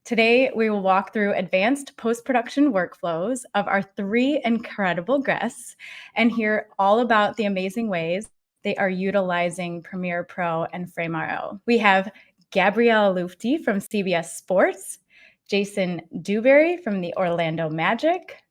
Today, we will walk through advanced post-production workflows of our three incredible guests and hear all about the amazing ways they are utilizing Premiere Pro and Frame.io. We have Gabriella Loutfi from CBS Sports, Jason Dewberry from the Orlando Magic,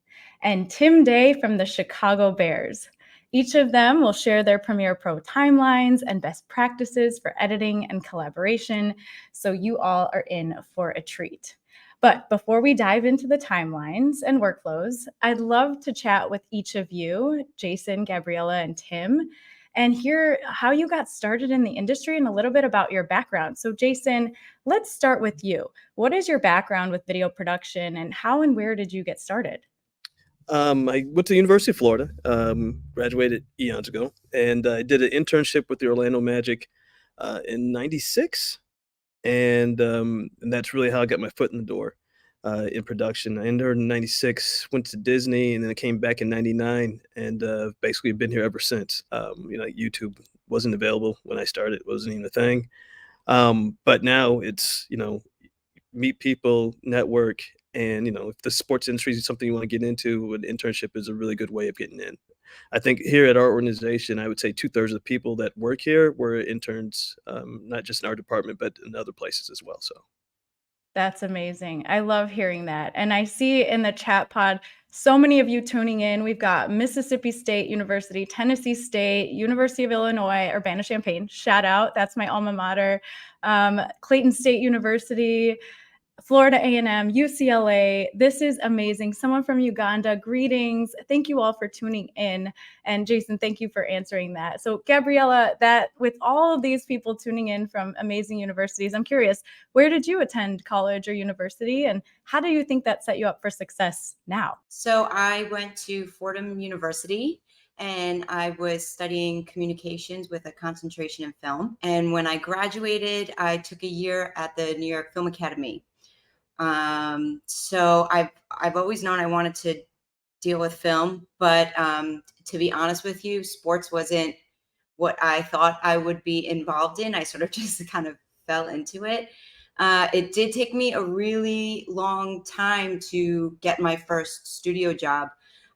and Tim Daye from the Chicago Bears. Each of them will share their Premiere Pro timelines and best practices for editing and collaboration, so you all are in for a treat. But before we dive into the timelines and workflows, I'd love to chat with each of you, Jason, Gabriella, and Tim, and hear how you got started in the industry and a little bit about your background. So Jason, let's start with you. What is your background with video production, and how and where did you get started? I went to the University of Florida, graduated eons ago, and I did an internship with the Orlando Magic in '96, and that's really how I got my foot in the door in production. I entered in '96, went to Disney, and then I came back in '99, and basically been here ever since. YouTube wasn't available when I started; it wasn't even a thing. But now it's meet people, network, and if the sports industry is something you want to get into, an internship is a really good way of getting in. I think here at our organization, I would say 2/3 of the people that work here were interns, not just in our department, but in other places as well. So That's amazing. I love hearing that. And I see in the chat pod so many of you tuning in. We've got Mississippi State University, Tennessee State, University of Illinois, Urbana-Champaign. Shout out. That's my alma mater. Clayton State University, Florida A&M, UCLA. This is amazing. Someone from Uganda, greetings. Thank you all for tuning in. And Jason, thank you for answering that. So Gabriella, that with all of these people tuning in from amazing universities, I'm curious, where did you attend college or university? And how do you think that set you up for success now? So I went to Fordham University, and I was studying communications with a concentration in film. And when I graduated, I took a year at the New York Film Academy. So I've always known I wanted to deal with film, but to be honest with you, sports wasn't what I thought I would be involved in. I sort of just kind of fell into it. It did take me a really long time to get my first studio job.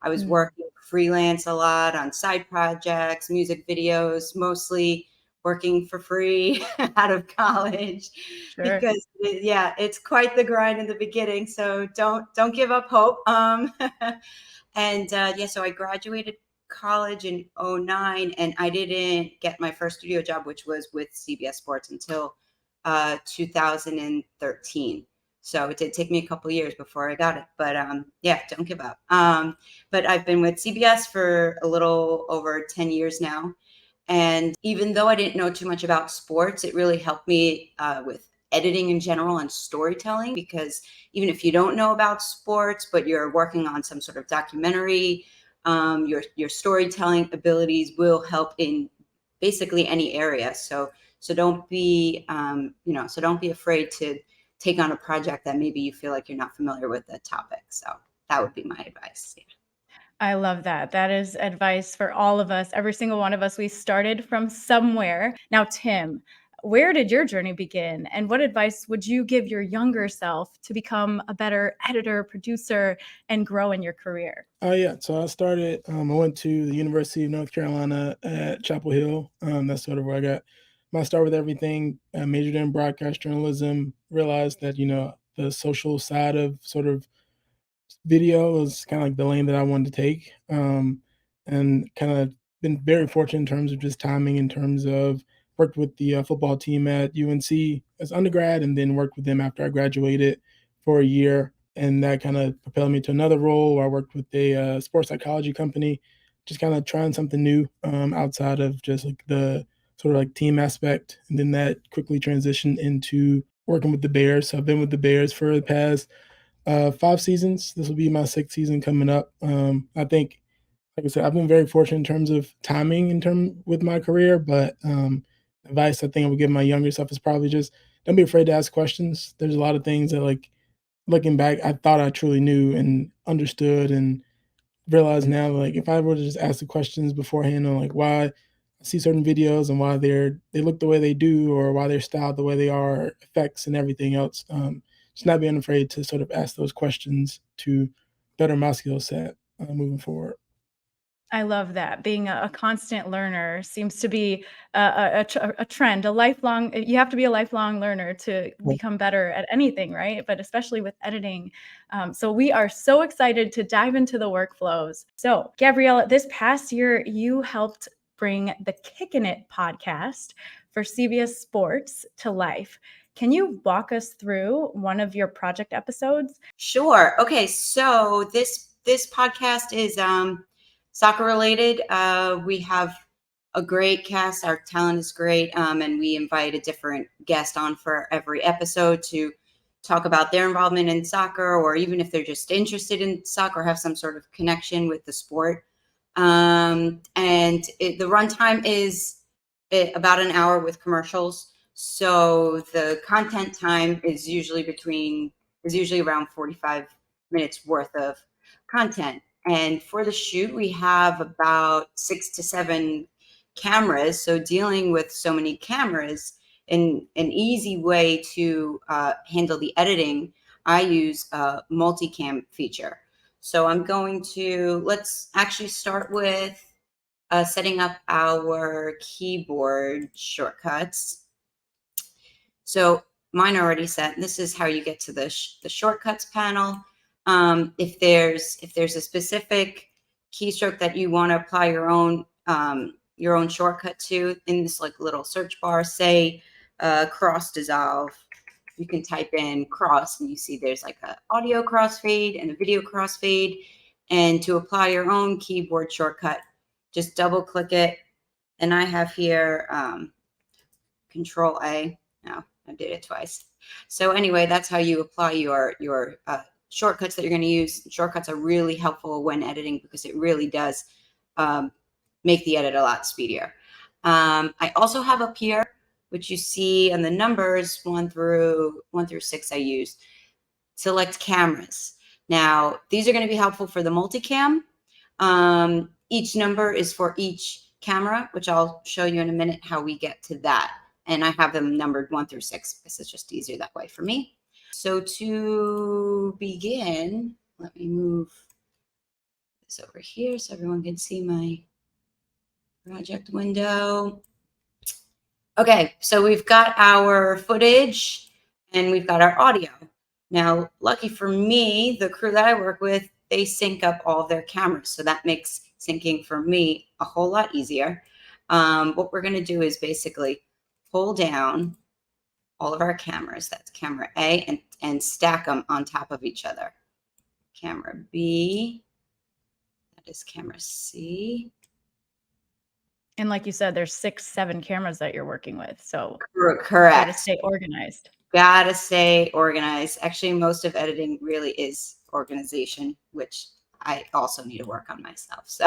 I was working freelance a lot on side projects, music videos, mostly working for free out of college. Sure. Because it's quite the grind in the beginning. So don't give up hope. So I graduated college in '09, and I didn't get my first studio job, which was with CBS Sports, until 2013. So it did take me a couple of years before I got it, but don't give up. But I've been with CBS for a little over 10 years now. And even though I didn't know too much about sports, it really helped me with editing in general and storytelling, because even if you don't know about sports, but you're working on some sort of documentary, your storytelling abilities will help in basically any area. So don't be afraid to take on a project that maybe you feel like you're not familiar with the topic. So that would be my advice. Yeah. I love that. That is advice for all of us. Every single one of us, we started from somewhere. Now, Tim, where did your journey begin? And what advice would you give your younger self to become a better editor, producer, and grow in your career? So I started, I went to the University of North Carolina at Chapel Hill. That's sort of where I got my start with everything. I majored in broadcast journalism, realized that, the social side of sort of video was kind of like the lane that I wanted to take. And kind of been very fortunate in terms of just timing, in terms of worked with the football team at UNC as undergrad, and then worked with them after I graduated for a year. And that kind of propelled me to another role where I worked with a sports psychology company, just kind of trying something new outside of just like the sort of like team aspect. And then that quickly transitioned into working with the Bears. So I've been with the Bears for the past 5 seasons. This will be my 6th season coming up. I think, like I said, I've been very fortunate in terms of timing with my career, but advice I think I would give my younger self is probably just don't be afraid to ask questions. There's a lot of things that, like, looking back, I thought I truly knew and understood, and realize now, like, if I were to just ask the questions beforehand on like why I see certain videos and why they look the way they do, or why they're styled the way they are, effects and everything else, just not being afraid to sort of ask those questions to better my skill set moving forward. I love that. Being a constant learner seems to be a trend, a lifelong, you have to be a lifelong learner to become better at anything, right? But especially with editing. So we are so excited to dive into the workflows. So Gabriella, this past year, you helped bring the Kickin' It podcast for CBS Sports to life. Can you walk us through one of your project episodes? Sure. Okay. So this podcast is soccer related. We have a great cast. Our talent is great. And we invite a different guest on for every episode to talk about their involvement in soccer, or even if they're just interested in soccer, or have some sort of connection with the sport. And the runtime is about an hour with commercials. So the content time is usually around 45 minutes worth of content. And for the shoot, we have about 6 to 7 cameras. So dealing with so many cameras, in an easy way to handle the editing, I use a multicam feature. So let's actually start with setting up our keyboard shortcuts. So mine are already set. This is how you get to the shortcuts panel. If there's a specific keystroke that you want to apply your own shortcut to, in this like little search bar, say cross dissolve, you can type in cross and you see there's like an audio crossfade and a video crossfade. And to apply your own keyboard shortcut, just double click it. And I have here Control A. No, I did it twice. So anyway, that's how you apply your shortcuts that you're going to use. Shortcuts are really helpful when editing because it really does make the edit a lot speedier. I also have up here, which you see on the numbers 1 through 6 I use, select cameras. Now, these are going to be helpful for the multicam. Each number is for each camera, which I'll show you in a minute how we get to that. And I have them numbered 1 through 6 because it's just easier that way for me. So to begin, let me move this over here so everyone can see my project window. Okay, so we've got our footage and we've got our audio. Now, lucky for me, the crew that I work with, they sync up all of their cameras. So that makes syncing for me a whole lot easier. What we're going to do is basically pull down all of our cameras. That's camera A, and stack them on top of each other. Camera B, that is camera C. And like you said, there's 6, 7 cameras that you're working with. So correct. Gotta stay organized. Gotta stay organized. Actually, most of editing really is organization, which I also need to work on myself. So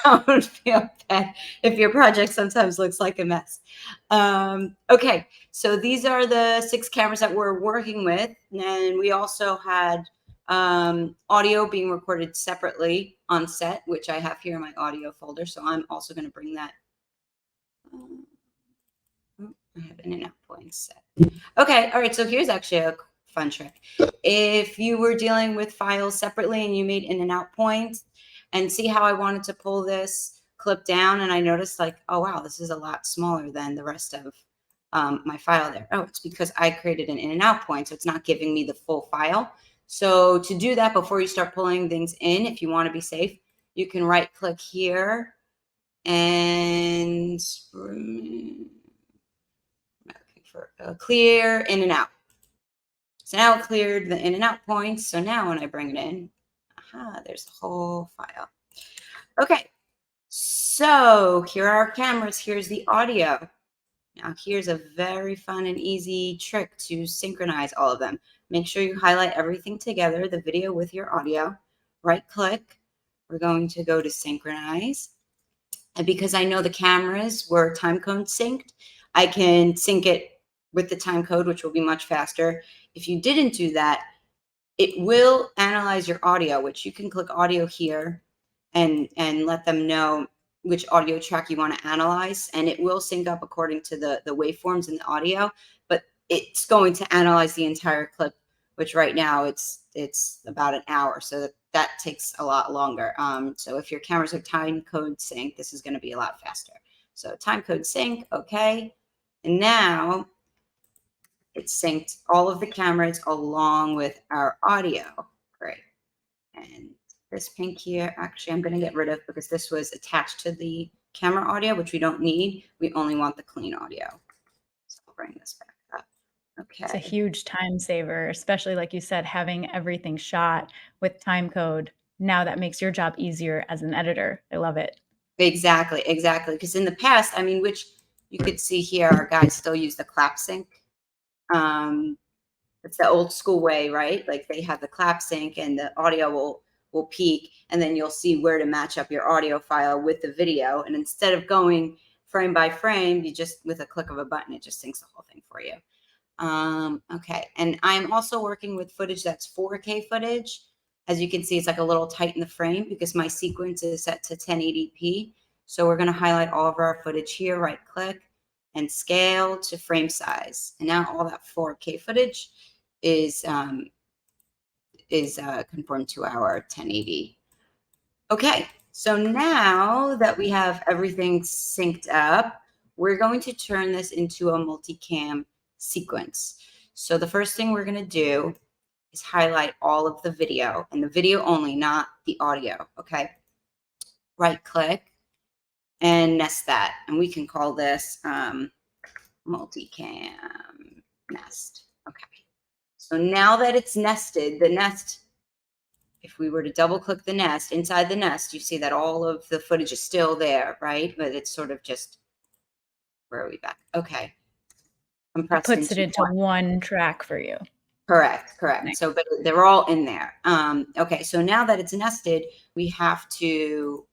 don't feel bad if your project sometimes looks like a mess. Okay, so these are the 6 cameras that we're working with. And we also had audio being recorded separately on set, which I have here in my audio folder. So I'm also going to bring that. I have in and out points set. Okay, all right. So here's actually a fun trick. If you were dealing with files separately and you made in and out points, and see how I wanted to pull this clip down, and I noticed like, oh wow, this is a lot smaller than the rest of my file there. Oh, it's because I created an in and out point, so it's not giving me the full file. So to do that before you start pulling things in, if you want to be safe, you can right click here and for clear in and out. So now it cleared the in and out points. So now when I bring it in, there's the whole file. Okay, so here are our cameras. Here's the audio. Now here's a very fun and easy trick to synchronize all of them. Make sure you highlight everything together, the video with your audio. Right click. We're going to go to synchronize. And because I know the cameras were time code synced, I can sync it with the time code, which will be much faster. If you didn't do that, it will analyze your audio, which you can click audio here and let them know which audio track you want to analyze. And it will sync up according to the waveforms in the audio. But it's going to analyze the entire clip, which right now it's about an hour. So that takes a lot longer. So if your cameras are time code sync, this is going to be a lot faster. So time code sync, okay. And now it's synced all of the cameras along with our audio. Great. And this pink here, actually, I'm going to get rid of because this was attached to the camera audio, which we don't need. We only want the clean audio. So I'll bring this back up. Okay. It's a huge time saver, especially like you said, having everything shot with time code. Now that makes your job easier as an editor. I love it. Exactly. Because in the past, I mean, which you could see here, our guys still use the clap sync. It's the old school way, right? Like they have the clap sync and the audio will peak, and then you'll see where to match up your audio file with the video. And instead of going frame by frame, you just, with a click of a button, it just syncs the whole thing for you. Okay. And I'm also working with footage that's 4K footage. As you can see, it's like a little tight in the frame because my sequence is set to 1080p. So we're going to highlight all of our footage here, right click and scale to frame size. And now all that 4K footage is conformed to our 1080. Okay. So now that we have everything synced up, we're going to turn this into a multicam sequence. So the first thing we're going to do is highlight all of the video, and the video only, not the audio. Okay. Right click and nest that. And we can call this multicam nest. Okay. So now that it's nested, the nest, if we were to double click the nest, inside the nest, you see that all of the footage is still there, right? But it's sort of just, where are we back? Okay. It puts it into one track for you. Correct. Nice. So, but they're all in there. Okay. So now that it's nested, we have to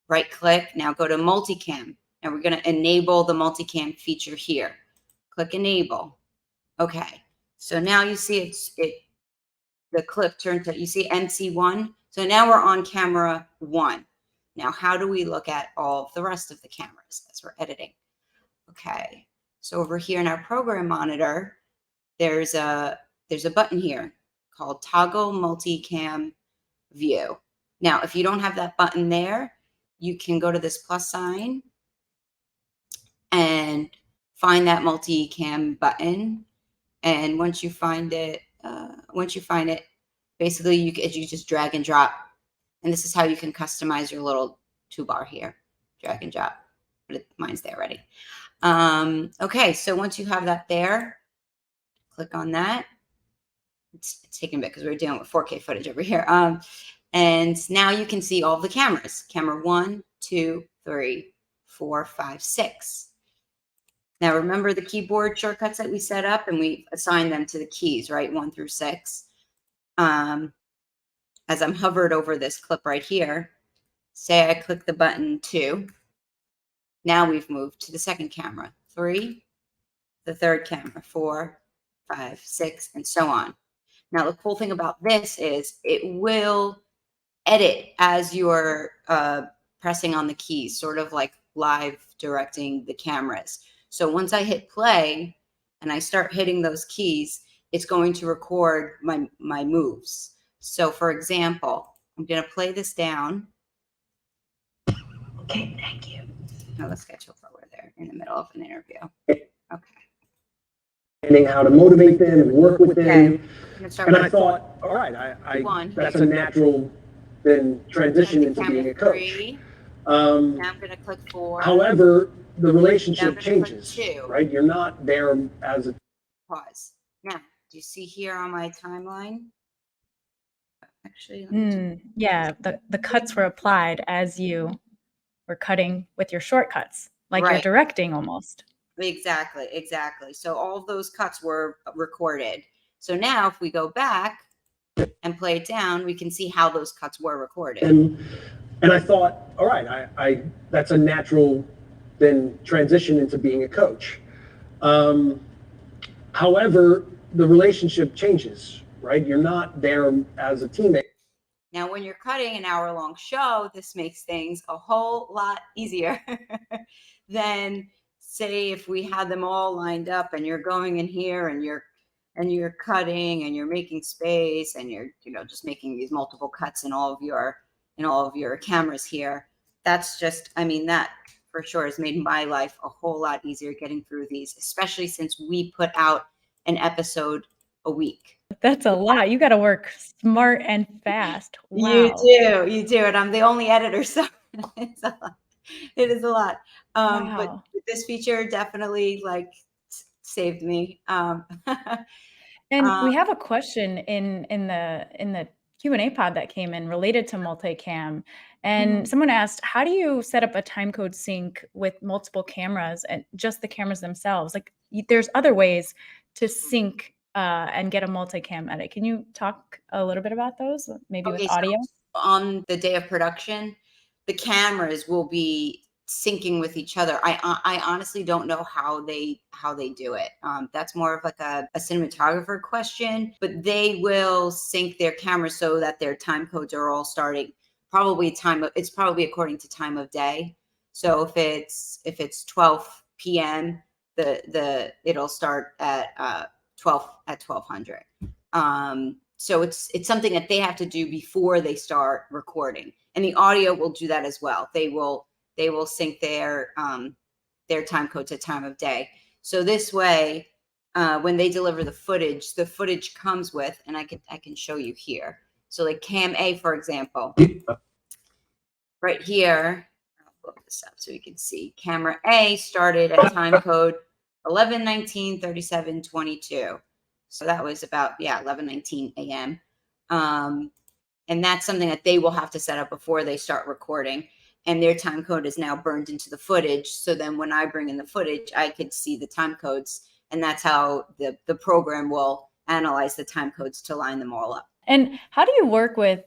right click. Now go to multicam. Now we're going to enable the multicam feature here. Click enable. Okay. So now you see the clip turned to, you see MC1. So now we're on camera 1. Now, how do we look at all of the rest of the cameras as we're editing? Okay. So over here in our program monitor, there's a button here called toggle multicam view. Now, if you don't have that button there, you can go to this plus sign and find that multicam button. And once you find it, basically you just drag and drop. And this is how you can customize your little toolbar here. Drag and drop. But mine's there already. Okay, so once you have that there, click on that. It's taking a bit because we're dealing with 4K footage over here. And now you can see all of the cameras. Camera 1, 2, 3, 4, 5, 6. Now remember the keyboard shortcuts that we set up, and we assigned them to the keys, right? 1 through 6. As I'm hovered over this clip right here, say I click the button 2. Now we've moved to the second camera, 3, the third camera, 4, 5, 6, and so on. Now, the cool thing about this is it will edit as you're pressing on the keys, sort of like live directing the cameras. So once I hit play and I start hitting those keys, it's going to record my moves. So for example, I'm going to play this down. Okay, thank you. Now let's get to where we're there in the middle of an interview. Okay. How to motivate them and work with them. Okay. And I thought, all right, that's a natural then transition into being a coach. Now I'm going to click 4. However, the relationship changes, 2. right? You're not there as a pause. Now, do you see here on my timeline? Actually, yeah, the cuts were applied as you were cutting with your shortcuts, like you're directing almost. Exactly. So all of those cuts were recorded. So now if we go back and play it down, we can see how those cuts were recorded. And I thought, all right, I that's a natural then transition into being a coach. However, the relationship changes, right? You're not there as a teammate. Now, when you're cutting an hour-long show, this makes things a whole lot easier than say if we had them all lined up and you're going in here and you're cutting and you're making space and you're, you know, just making these multiple cuts in all of your cameras here. That's just, I mean, that for sure has made my life a whole lot easier getting through these, especially since we put out an episode a week. That's a lot. You got to work smart and fast. Wow. You do. And I'm the only editor, so it's a lot. It is a lot. Wow. But this feature definitely like saved me. And we have a question in the Q&A pod that came in related to multicam. And someone asked, how do you set up a timecode sync with multiple cameras and just the cameras themselves? Like there's other ways to sync and get a multicam edit. Can you talk a little bit about those? Maybe with audio? So on the day of production, the cameras will be syncing with each other. I honestly don't know how they do it. That's more of like a cinematographer question, but they will sync their cameras so that their time codes are all starting it's probably according to time of day. So if it's 12 p.m., it'll start at 1200. So it's something that they have to do before they start recording, and the audio will do that as well. They will sync their time code to time of day. So this way, when they deliver the footage comes with, and I can show you here. So like Cam A, for example, right here, I'll blow this up so you can see. Camera A started at time code 11:19:37:22. So that was about 11:19 a.m. And that's something that they will have to set up before they start recording. And their time code is now burned into the footage. So then when I bring in the footage, I could see the time codes. And that's how the program will analyze the time codes to line them all up. And how do you work with,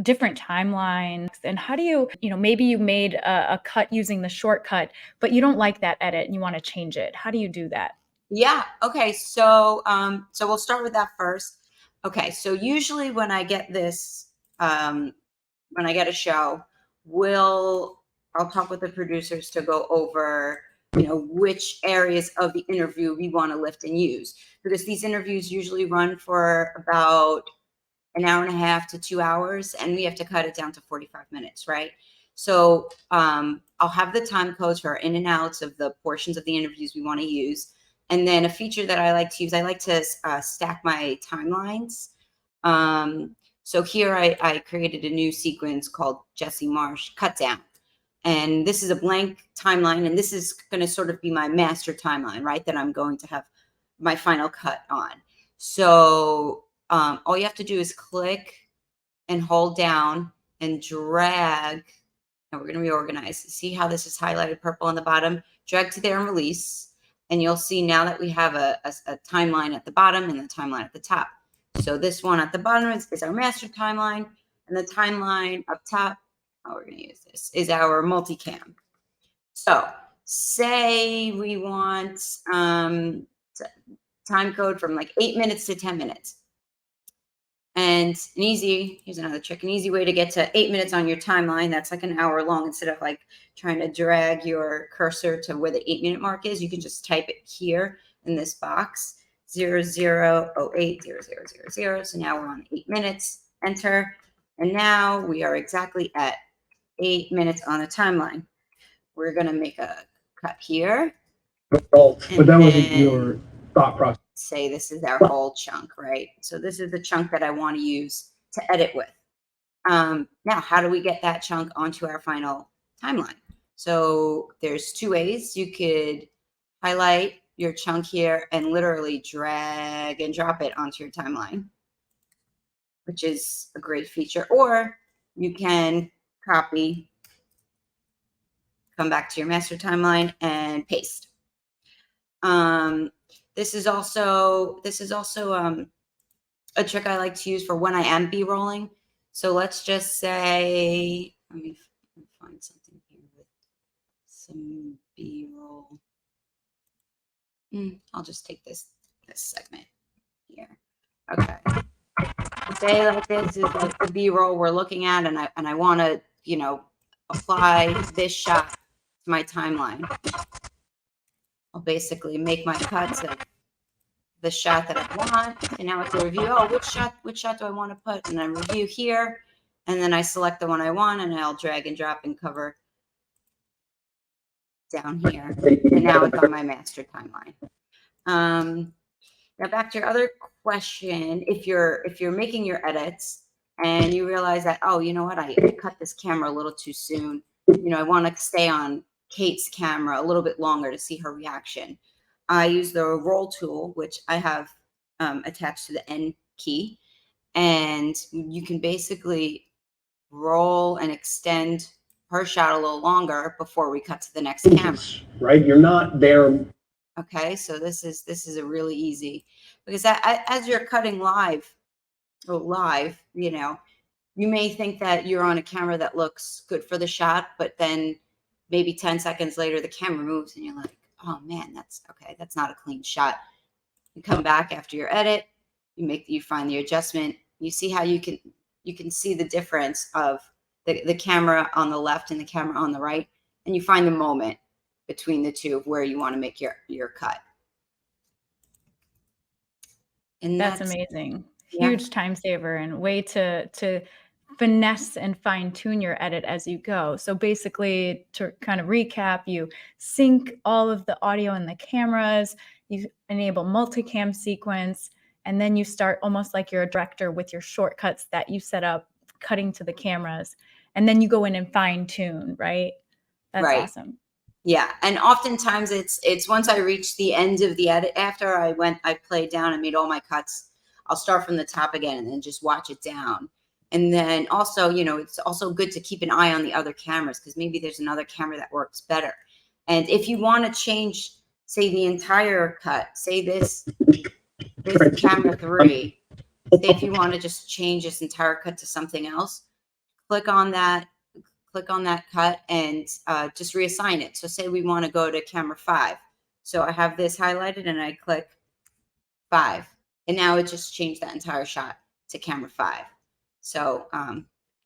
different timelines? And how do you, maybe you made a cut using the shortcut, but you don't like that edit and you want to change it. How do you do that? Yeah. Okay. So we'll start with that first. Okay. So usually when I get this, when I get a show, I'll talk with the producers to go over, which areas of the interview we want to lift and use, because these interviews usually run for about an hour and a half to 2 hours, and we have to cut it down to 45 minutes. Right. So, I'll have the time codes for our in and outs of the portions of the interviews we want to use. And then a feature that I like to use, I like to stack my timelines. So here I created a new sequence called Jesse Marsh Cut Down. And this is a blank timeline. And this is going to sort of be my master timeline, right? That I'm going to have my final cut on. So all you have to do is click and hold down and drag. And we're going to reorganize. See how this is highlighted purple on the bottom? Drag to there and release. And you'll see now that we have a timeline at the bottom and the timeline at the top. So this one at the bottom is our master timeline, and the timeline up top, we're going to use this, is our multicam. So say we want time code from like 8 minutes to 10 minutes. And here's another trick, an easy way to get to 8 minutes on your timeline. That's like an hour long. Instead of like trying to drag your cursor to where the 8-minute mark is, you can just type it here in this box, 00080000. So now we're on 8 minutes, enter. And now we are exactly at 8 minutes on the timeline. We're going to make a cut here. But that wasn't your thought process. Say this is our whole chunk, right? So this is the chunk that I want to use to edit with. Now, how do we get that chunk onto our final timeline? So there's two ways. You could highlight your chunk here and literally drag and drop it onto your timeline, which is a great feature. Or you can copy, come back to your master timeline and paste. This is also a trick I like to use for when I am B-rolling. So let's just say, let me find something here with some B-roll. I'll just take this segment here. Okay. Say like this is like the B-roll we're looking at, and I want to, apply this shot to my timeline. I'll basically make my cuts of the shot that I want. And now it's a review. Oh, which shot do I want to put? And I review here. And then I select the one I want, and I'll drag and drop and cover down here. And now it's on my master timeline. Now back to your other question. If you're making your edits and you realize that, oh, you know what, I cut this camera a little too soon. You know, I want to stay on Kate's camera a little bit longer to see her reaction. I use the roll tool, which I have attached to the N key, and you can basically roll and extend her shot a little longer before we cut to the next camera. Right, you're not there. Okay, so this is a really easy, because as you're cutting live, you know, you may think that you're on a camera that looks good for the shot, but then maybe 10 seconds later the camera moves and you're like, oh man, that's not a clean shot. You come back after your edit, you find the adjustment, you see how you can see the difference of the camera on the left and the camera on the right, and you find the moment between the two of where you want to make your cut. And That's amazing. Yeah. Huge time saver and way to finesse and fine tune your edit as you go. So basically, to kind of recap, you sync all of the audio and the cameras, you enable multicam sequence, and then you start almost like you're a director with your shortcuts that you set up cutting to the cameras. And then you go in and fine tune, right? That's right. Awesome. Yeah. And oftentimes it's once I reach the end of the edit, after I played down and made all my cuts, I'll start from the top again and then just watch it down. And then also, you know, it's also good to keep an eye on the other cameras, because maybe there's another camera that works better. And if you want to change, say, the entire cut, say this camera 3, say if you want to just change this entire cut to something else, click on that cut and just reassign it. So say we want to go to camera 5. So I have this highlighted and I click 5. And now it just changed that entire shot to camera 5. So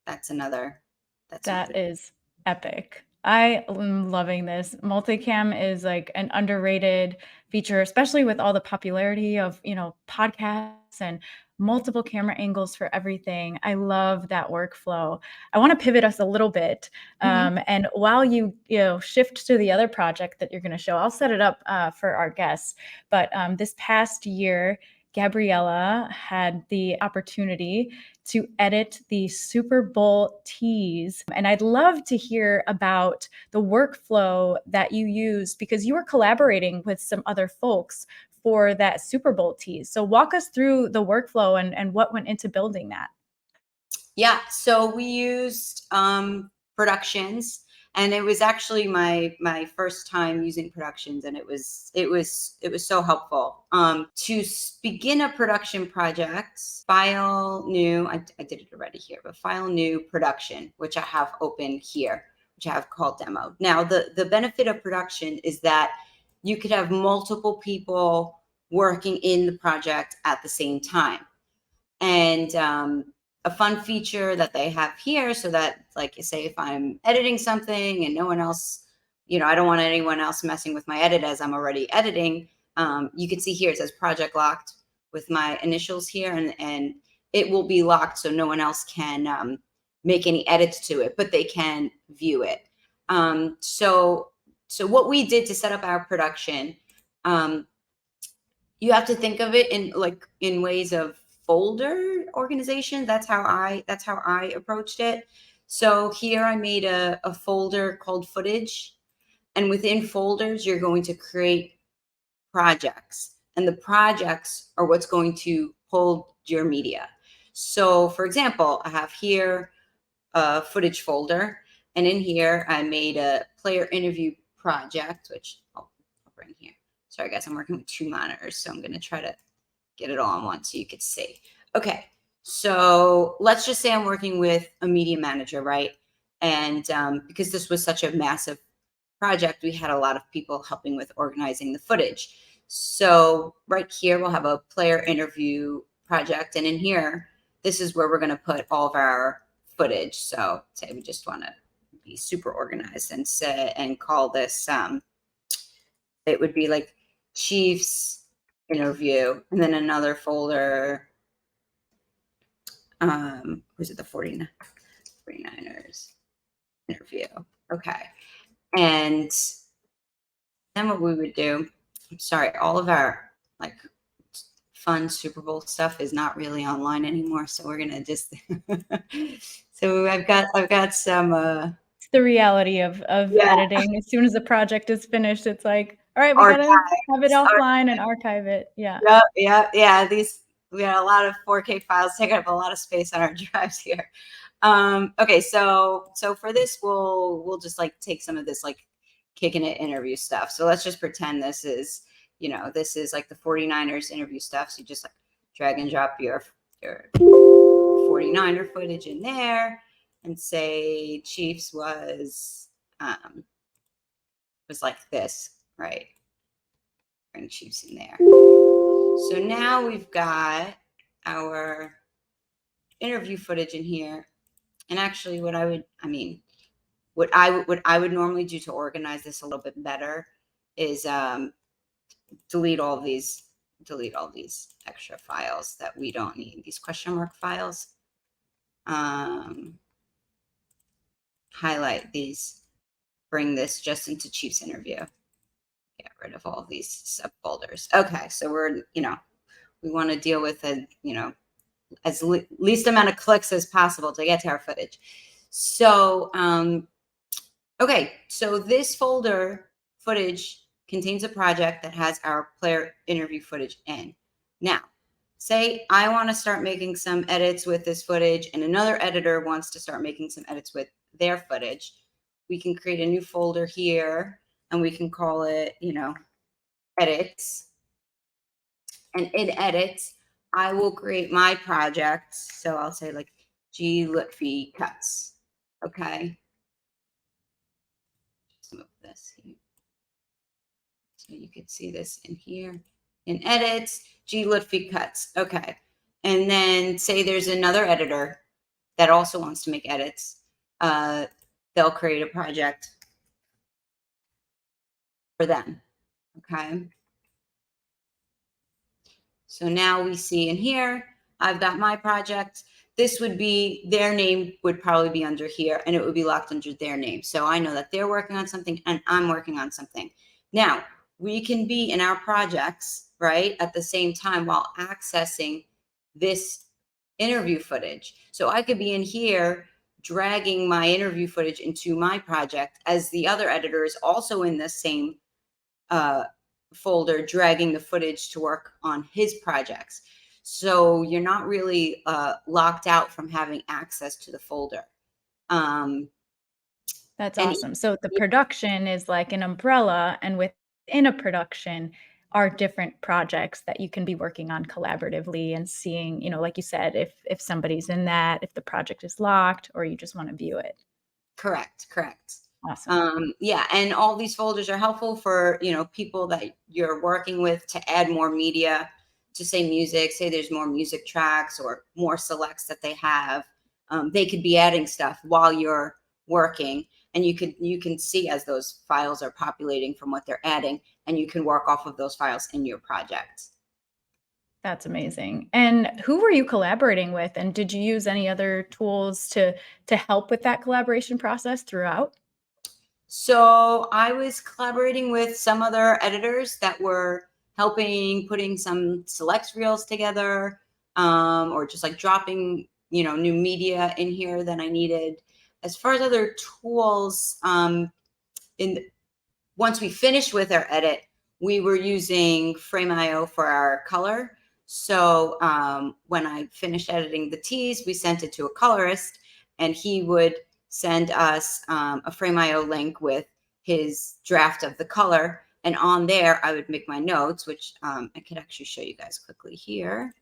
that's another. That is epic. I am loving this. Multicam is like an underrated feature, especially with all the popularity of, you know, podcasts and multiple camera angles for everything. I love that workflow. I want to pivot us a little bit. And while you shift to the other project that you're going to show, I'll set it up for our guests. But this past year, Gabriella had the opportunity to edit the Super Bowl tease. And I'd love to hear about the workflow that you used, because you were collaborating with some other folks for that Super Bowl tease. So walk us through the workflow and what went into building that. Yeah, so we used Productions, and it was actually my first time using Productions, and it was so helpful. To begin a production project, file new, I did it already here, but file new production, which I have open here, which I have called demo. Now, the benefit of Production is that you could have multiple people working in the project at the same time. And a fun feature that they have here, so that, like, you say, if I'm editing something and no one else, you know, I don't want anyone else messing with my edit as I'm already editing, you can see here it says project locked with my initials here, and it will be locked so no one else can make any edits to it, but they can view it. So what we did to set up our production, you have to think of it in ways of folder organization. That's how I approached it. So here I made a folder called footage, and within folders you're going to create projects, and the projects are what's going to hold your media. So for example, I have here a footage folder, and in here I made a player interview project, which I'll bring here. Sorry guys, I'm working with 2 monitors, so I'm going to try to get it all on one so you could see. Okay, so let's just say I'm working with a media manager, right? And because this was such a massive project, we had a lot of people helping with organizing the footage. So right here, we'll have a player interview project. And in here, this is where we're going to put all of our footage. So say we just want to be super organized and call this, say it would be like Chiefs interview, and then another folder. Was it the 49ers interview? Okay. And then what we would do, I'm sorry, all of our like fun Super Bowl stuff is not really online anymore. So we're going to just, so I've got some, It's the reality of editing. As soon as a project is finished, it's like, all right, we got to have it offline and archive it. Yeah. Yeah. We got a lot of 4K files taking up a lot of space on our drives here. Okay. So for this, we'll just like take some of this like kicking it interview stuff. So let's just pretend this is, this is like the 49ers interview stuff. So you just like drag and drop your 49er footage in there and say Chiefs was like this, right? Bring Chiefs in there. So now we've got our interview footage in here. And actually what I would normally do to organize this a little bit better is delete all these extra files that we don't need, these question mark files. Highlight these, bring this just into Chiefs interview. Get rid of all these subfolders. Okay, so we're, we want to deal with as least amount of clicks as possible to get to our footage. So, okay, so this folder footage contains a project that has our player interview footage in. Now, say I want to start making some edits with this footage and another editor wants to start making some edits with their footage. We can create a new folder here and we can call it, edits. And in edits, I will create my project. So I'll say like G Loutfi cuts. Okay. Just move this here. So you can see this in here. In edits, G Loutfi cuts. Okay. And then say there's another editor that also wants to make edits. They'll create a project for them. Okay. So now we see in here, I've got my project. This would be, their name would probably be under here and it would be locked under their name. So I know that they're working on something and I'm working on something. Now we can be in our projects, right, at the same time while accessing this interview footage. So I could be in here dragging my interview footage into my project as the other editor is also in the same folder dragging the footage to work on his projects. So you're not really locked out from having access to the folder. That's awesome. So the production is like an umbrella, and within a production are different projects that you can be working on collaboratively and seeing, like you said, if somebody's in that, if the project is locked, or you just want to view it. Correct. Awesome. Yeah, and all these folders are helpful for people that you're working with to add more media. To say music, say there's more music tracks or more selects that they have. They could be adding stuff while you're working, and you can see as those files are populating from what they're adding, and you can work off of those files in your project. That's amazing. And who were you collaborating with? And did you use any other tools to help with that collaboration process throughout? So I was collaborating with some other editors that were helping putting some select reels together, or just like dropping, new media in here that I needed. As far as other tools, once we finished with our edit, we were using Frame.io for our color. So when I finished editing the tease, we sent it to a colorist, and he would send us a Frame.io link with his draft of the color. And on there, I would make my notes, which I could actually show you guys quickly here.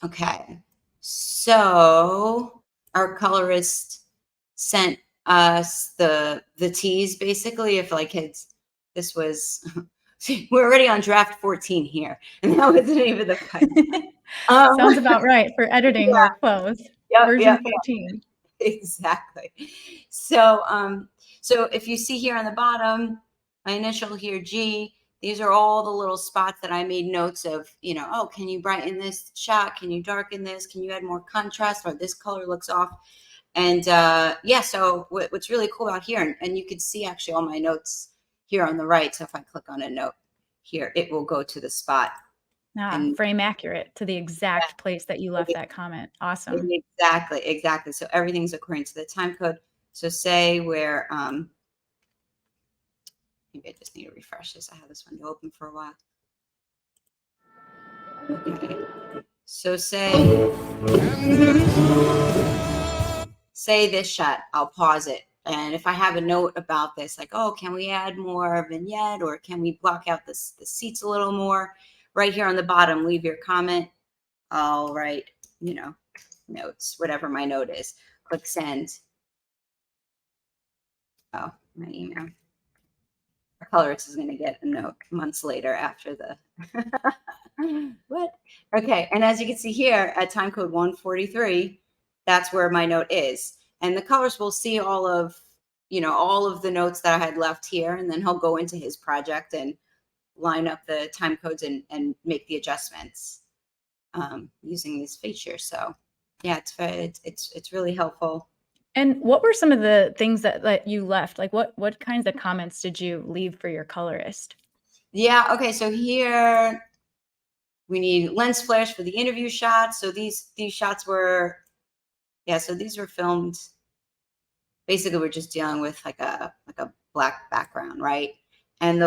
Okay, so our colorist sent us the tease basically. If like this was, we're already on draft 14 here, and that wasn't even the cut. Sounds about right for editing workflows. Version 14. Exactly. So, so if you see here on the bottom, my initial here, G, these are all the little spots that I made notes of, you know, oh, can you brighten this shot? Can you darken this? Can you add more contrast, or this color looks off? And yeah, so what's really cool out here, and you can see actually all my notes here on the right. So if I click on a note here, it will go to the spot. And Frame accurate to the exact place that you left that comment. Awesome. exactly, exactly. So everything's according to the time code. So say where, maybe I just need to refresh this. I had this window open for a while. Okay. So say this shot, I'll pause it. And if I have a note about this, like, oh, can we add more vignette, or can we block out the seats a little more? Right here on the bottom, leave your comment. I'll write, you know, notes, whatever my note is. Click send. Oh, my email. Our colorist is going to get a note months later after the what? Okay, and as you can see here at time code 143, that's where my note is. And the colorist will see all of, you know, all of the notes that I had left here, and then he'll go into his project and line up the time codes and make the adjustments using these features. So yeah, it's really helpful. And what were some of the things that you left? Like what kinds of comments did you leave for your colorist? Yeah, okay, so here we need lens flares for the interview shots. So these shots were, yeah, so these were filmed. Basically, we're just dealing with like a black background, right? And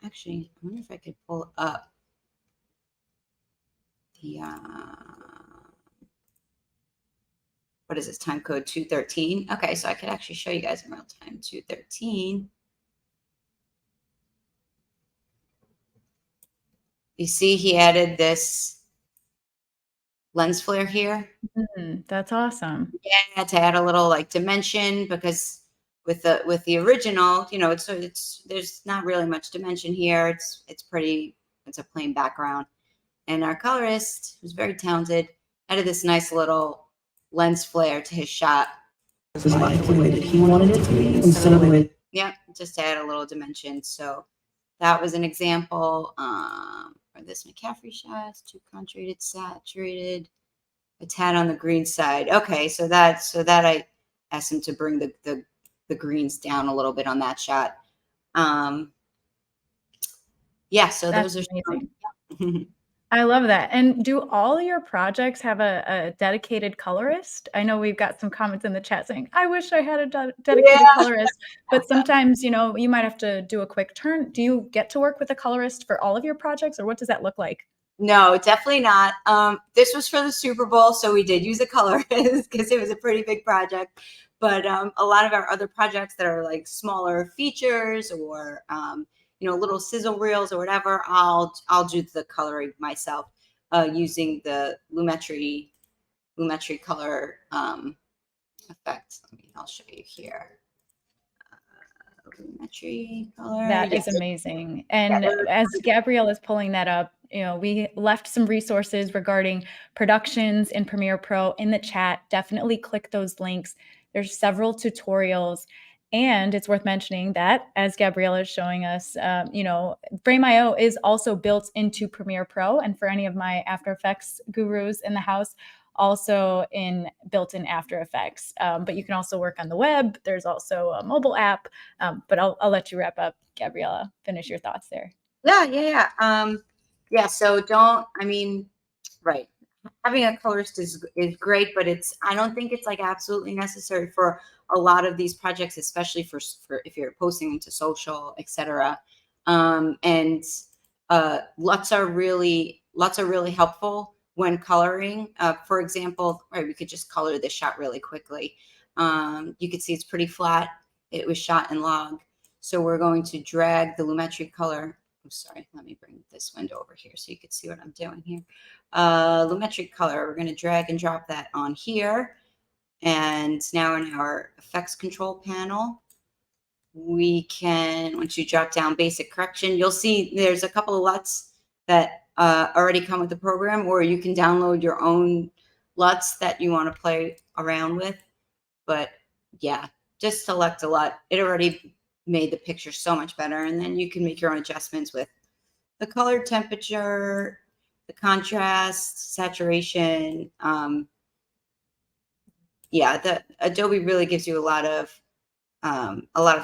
actually, I wonder if I could pull up the what is this, time code 213? Okay, so I could actually show you guys in real time. 213. You see he added this lens flare here. That's awesome. Yeah, to add a little like dimension, because with the original, you know, it's there's not really much dimension here. It's a plain background. And our colorist, who's very talented, added this nice little lens flare to his shot. Just like the way that he wanted it to be, instead of the way. Yeah, just to add a little dimension. So that was an example. For this McCaffrey shot, too concentrated, saturated, a tad on the green side. Okay, so that I asked him to bring the greens down a little bit on that shot. Yeah, so That's those are amazing. I love that. And do all your projects have a dedicated colorist? I know we've got some comments in the chat saying, I wish I had a dedicated colorist, but sometimes, you know, you might have to do a quick turn. Do you get to work with a colorist for all of your projects, or what does that look like? No, definitely not. This was for the Super Bowl, so we did use a colorist because it was a pretty big project. But a lot of our other projects that are like smaller features, or you know, little sizzle reels or whatever, I'll do the coloring myself using the Lumetri color effect. I'll show you here. Lumetri color. That is amazing. And as Gabriella is pulling that up, you know, we left some resources regarding productions in Premiere Pro in the chat. Definitely click those links. There's several tutorials. And it's worth mentioning that, as Gabriella is showing us, you know, Frame.io is also built into Premiere Pro. And for any of my After Effects gurus in the house, also built in After Effects. But you can also work on the web. There's also a mobile app. But I'll let you wrap up, Gabriella. Finish your thoughts there. Yeah. Yeah. So right. Having a colorist is great, but I don't think it's like absolutely necessary for a lot of these projects, especially for if you're posting them to social, etc. And LUTs are really helpful when coloring. For example, right, we could just color this shot really quickly. You can see it's pretty flat. It was shot in log. So we're going to drag the Lumetri color. I'm sorry, let me bring this window over here so you can see what I'm doing here. Lumetri color, we're going to drag and drop that on here. And now in our effects control panel, we can, once you drop down basic correction, you'll see there's a couple of LUTs that already come with the program, or you can download your own LUTs that you want to play around with. But yeah, just select a lot. It already made the picture so much better. And then you can make your own adjustments with the color, temperature, the contrast, saturation. Yeah, the Adobe really gives you a lot of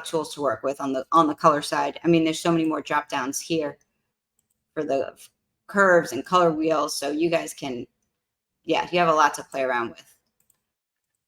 tools to work with on the color side. I mean, there's so many more drop downs here for the curves and color wheels, so you guys can, yeah, you have a lot to play around with.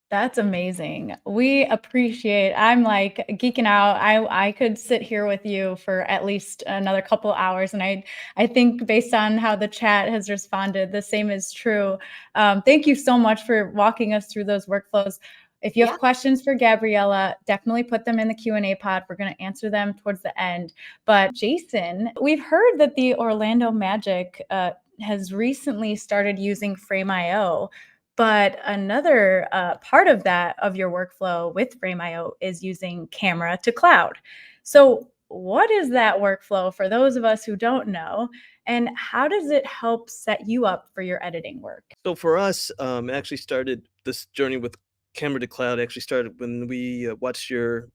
That's amazing. We appreciate, I'm like geeking out. I could sit here with you for at least another couple hours. And I think based on how the chat has responded, the same is true. Thank you so much for walking us through those workflows. If you have questions for Gabriella, definitely put them in the Q&A pod. We're going to answer them towards the end. But Jason, we've heard that the Orlando Magic has recently started using Frame.io. But another part of that, of your workflow with Frame.io, is using camera to cloud. So what is that workflow for those of us who don't know? And how does it help set you up for your editing work? So for us, actually started this journey with camera to cloud actually started when we watched your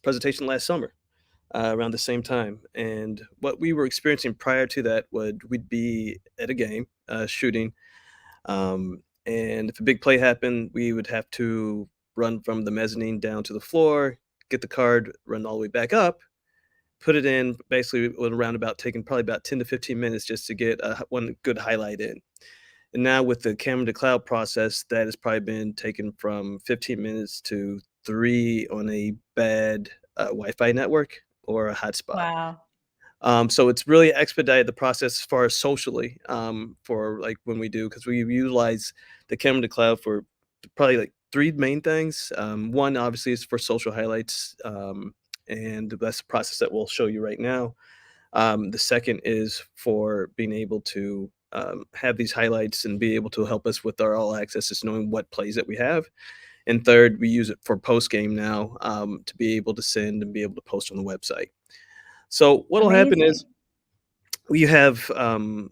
presentation last summer around the same time. And what we were experiencing prior to that we'd be at a game shooting. And if a big play happened, we would have to run from the mezzanine down to the floor, get the card, run all the way back up, put it in, basically around about taking probably about 10 to 15 minutes just to get one good highlight in. And now with the camera to cloud process, that has probably been taken from 15 minutes to 3 on a bad Wi-Fi network or a hotspot. Wow. So it's really expedited the process as far as socially for like when we do, because we utilize the camera to cloud for probably like 3 main things. One obviously is for social highlights, and that's the process that we'll show you right now. The second is for being able to have these highlights and be able to help us with our all access, just knowing what plays that we have. And third, we use it for post game now to be able to send and be able to post on the website. So what'll happen is we have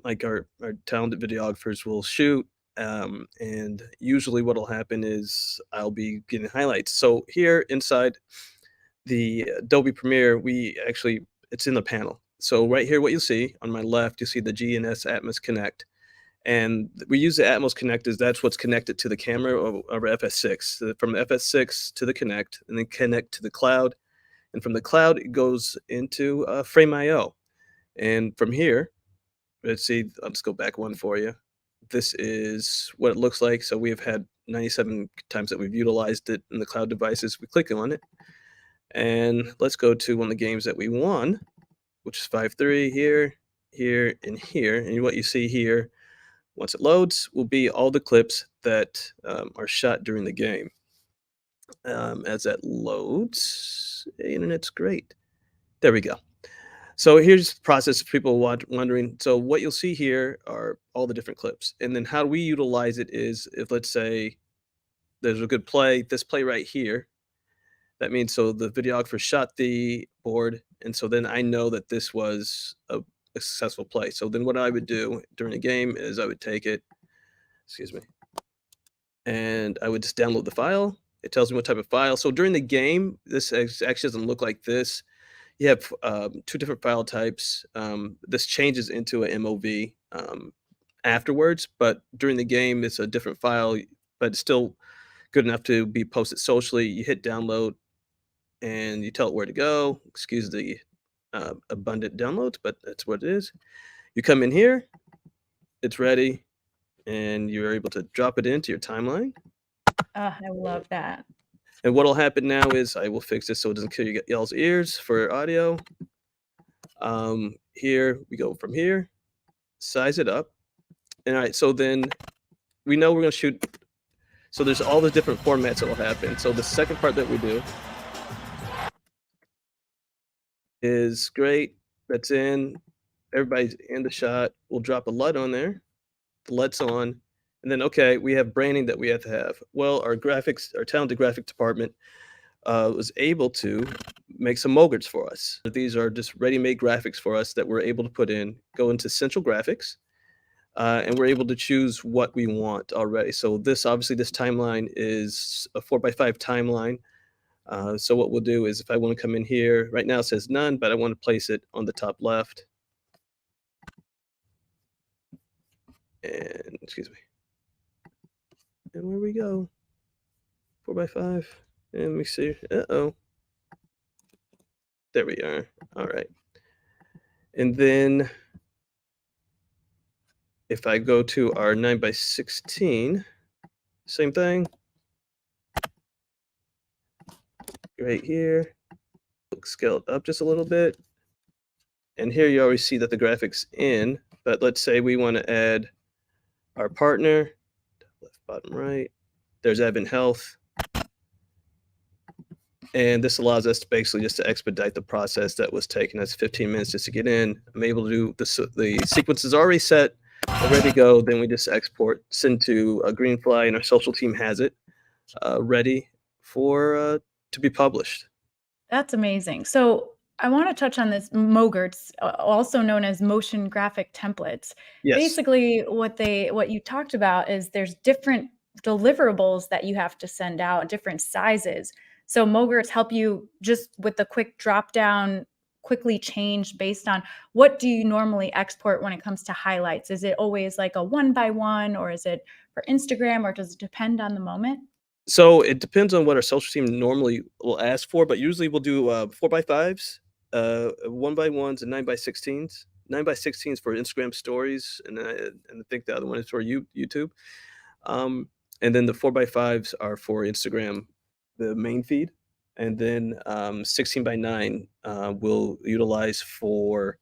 like our talented videographers will shoot, and usually what'll happen is I'll be getting highlights. So here inside the Adobe Premiere, it's in the panel. So right here, what you'll see on my left, you'll see the GNS Atmos Connect. And we use the Atmos Connect as that's what's connected to the camera over FS6. So from FS6 to the Connect, and then connect to the cloud. And from the cloud, it goes into Frame.io. And from here, let's see, I'll just go back one for you. This is what it looks like. So we've had 97 times that we've utilized it in the cloud devices. We click on it. And let's go to one of the games that we won, which is 5-3 here, here, and here. And what you see here, once it loads, will be all the clips that are shot during the game. As that loads, the internet's great. There we go. So here's the process of people wondering. So what you'll see here are all the different clips. And then how we utilize it is if, let's say, there's a good play, this play right here, that means so the videographer shot the board. And so then I know that this was a successful play. So then what I would do during a game is I would take it, excuse me, and I would just download the file. It tells me what type of file. So during the game, this actually doesn't look like this. You have 2 different file types. This changes into a MOV afterwards, but during the game, it's a different file, but it's still good enough to be posted socially. You hit download, and you tell it where to go. Excuse the abundant downloads, but that's what it is. You come in here, it's ready, and you're able to drop it into your timeline. I love that. And what'll happen now is I will fix this so it doesn't kill y'all's ears for audio. Here we go from here, size it up. And all right, so then we know we're gonna shoot. So there's all the different formats that will happen. So the second part that we do is great. That's in. Everybody's in the shot. We'll drop a LUT on there. The LUT's on. And then, okay, we have branding that we have to have. Well, our talented graphic department was able to make some moguls for us. These are just ready-made graphics for us that we're able to put in, go into Central Graphics. and we're able to choose what we want already. So this timeline is a 4x5 timeline. So what we'll do is if I want to come in here, right now it says none, but I want to place it on the top left. And excuse me. And where we go? 4x5. And let me see. Uh-oh. There we are. All right. And then if I go to our 9x16, same thing. Right here. Scale it up just a little bit. And here you always see that the graphic's in, but let's say we want to add our partner, left, bottom, right. There's Ebb and Health. And this allows us to basically just to expedite the process that was taking us 15 minutes just to get in. I'm able to do the sequence is already set, ready to go. Then we just export, send to Greenfly, and our social team has it ready for to be published. That's amazing. So I want to touch on this MOGRTs, also known as motion graphic templates. Yes. Basically, what you talked about is there's different deliverables that you have to send out, different sizes. So MOGRTs help you just with the quick drop down, quickly change based on what do you normally export when it comes to highlights? Is it always like a 1x1, or is it for Instagram, or does it depend on the moment? So it depends on what our social team normally will ask for, but usually we'll do 4x5s, 1x1s, and 9x16s. 9x16s for Instagram stories, and I think the other one is for YouTube. And then the 4x5s are for Instagram, the main feed, and then 16x9 we'll utilize for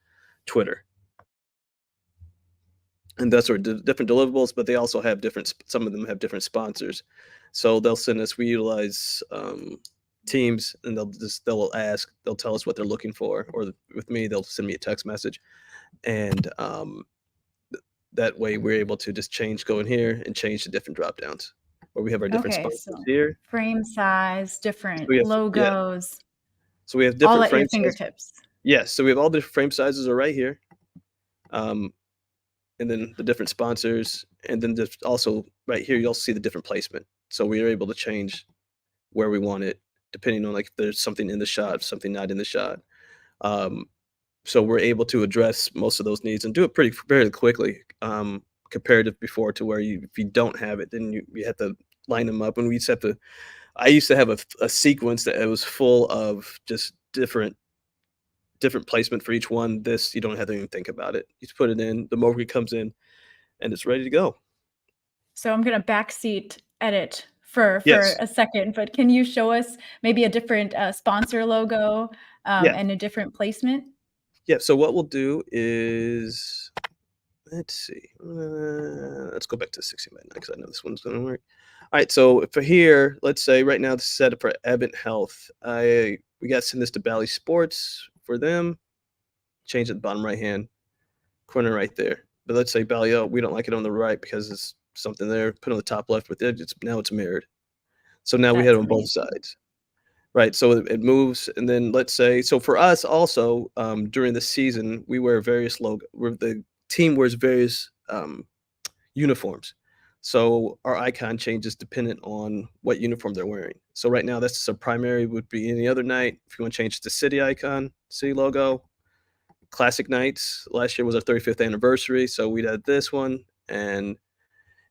Twitter. And those are different deliverables, but they also have some of them have different sponsors. So they'll send us, we utilize Teams, and they'll tell us what they're looking for, or with me, they'll send me a text message. And that way we're able to just go in here and change the different drop downs, where we have our different sponsors so here. frame size, different Yeah. logos, So we have all different at your frame sizes. fingertips. Yes, so we have all the frame sizes are right here. And then the different sponsors, and then just also right here, you'll see the different placement. So we are able to change where we want it, depending on like if there's something in the shot, something not in the shot. So we're able to address most of those needs and do it very quickly, compared to before, to where if you don't have it, then you have to line them up. And I used to have a sequence that it was full of just different placement for each one. This, you don't have to even think about it. You just put it in, the MOGRT comes in, and it's ready to go. So I'm going to backseat edit for Yes. a second, but can you show us maybe a different sponsor logo and a different placement? Yeah, so what we'll do is, let's see, let's go back to 16x9 because I know this one's going to work. All right, so for here, let's say right now this is set up for Ebb and Health. We got to send this to Bally Sports for them. Change at the bottom right hand corner right there. But let's say Bally, we don't like it on the right because it's something there. Put on the top left with it. Now it's mirrored. So now we have it on both sides. Right, so it moves, and then let's say, so for us also, during the season, we wear various the team wears various uniforms. So our icon changes dependent on what uniform they're wearing. So right now, that's a primary would be any other night. If you want to change the city icon, city logo, classic nights. Last year was our 35th anniversary, so we'd add this one. And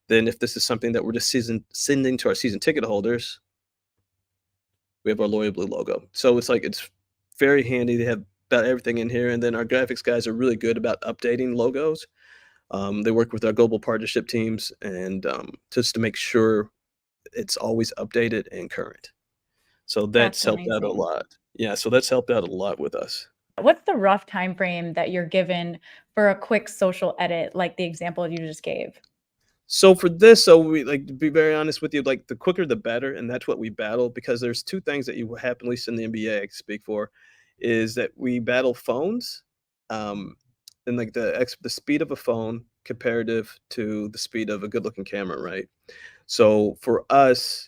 then if this is something that we're just sending to our season ticket holders, we have our Loyal Blue logo. So it's very handy to have about everything in here. And then our graphics guys are really good about updating logos. They work with our global partnership teams, and just to make sure it's always updated and current. So that's helped out a lot. Yeah, so that's helped out a lot with us. What's the rough time frame that you're given for a quick social edit, like the example you just gave? So for this, we like to be very honest with you, like the quicker the better, and that's what we battle, because there's two things that you happen, at least in the NBA, I can speak for, is that we battle phones, and like the speed of a phone comparative to the speed of a good-looking camera, right? So for us,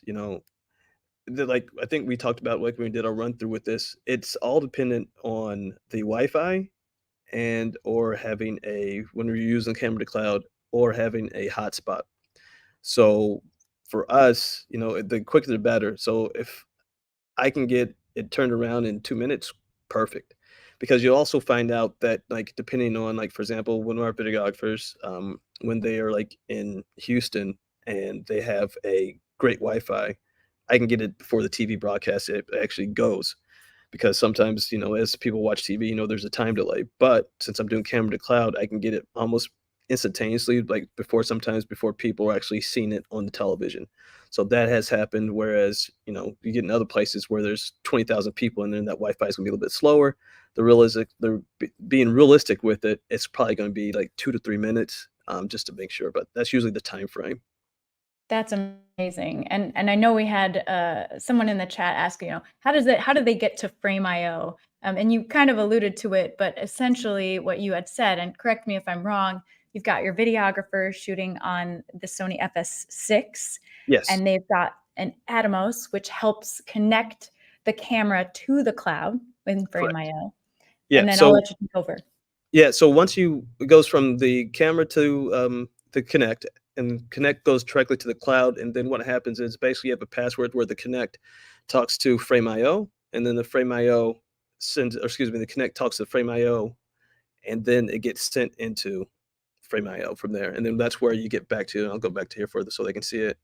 like I think we talked about, like when we did our run through with this, it's all dependent on the Wi-Fi and or having when we're using camera to cloud, or having a hotspot. So for us, you know, the quicker the better. So if I can get it turned around in 2 minutes, perfect. Because you'll also find out that, like, depending on, like, for example, when our videographers, when they are like in Houston and they have a great Wi-Fi, I can get it before the TV broadcast it actually goes. Because sometimes, you know, as people watch TV, you know, there's a time delay. But since I'm doing camera to cloud, I can get it almost instantaneously, like sometimes before people are actually seeing it on the television. So that has happened. Whereas, you know, you get in other places where there's 20,000 people and then that Wi-Fi is gonna be a little bit slower. Being realistic with it, it's probably going to be like 2 to 3 minutes, just to make sure. But that's usually the time frame. That's amazing. And I know we had someone in the chat ask, you know, how do they get to Frame.io? And you kind of alluded to it, but essentially what you had said, and correct me if I'm wrong, you've got your videographer shooting on the Sony FS6, Yes. and they've got an Atomos, which helps connect the camera to the cloud in Frame.io. Yeah. And then I'll let you take over. Yeah. So once it goes from the camera to the Connect, and Connect goes directly to the cloud. And then what happens is basically you have a password where the Connect talks to Frame.io, and then the Frame.io the Connect talks to Frame.io, and then it gets sent into Frame.io from there. And then that's where you get back to, and I'll go back to here further so they can see it.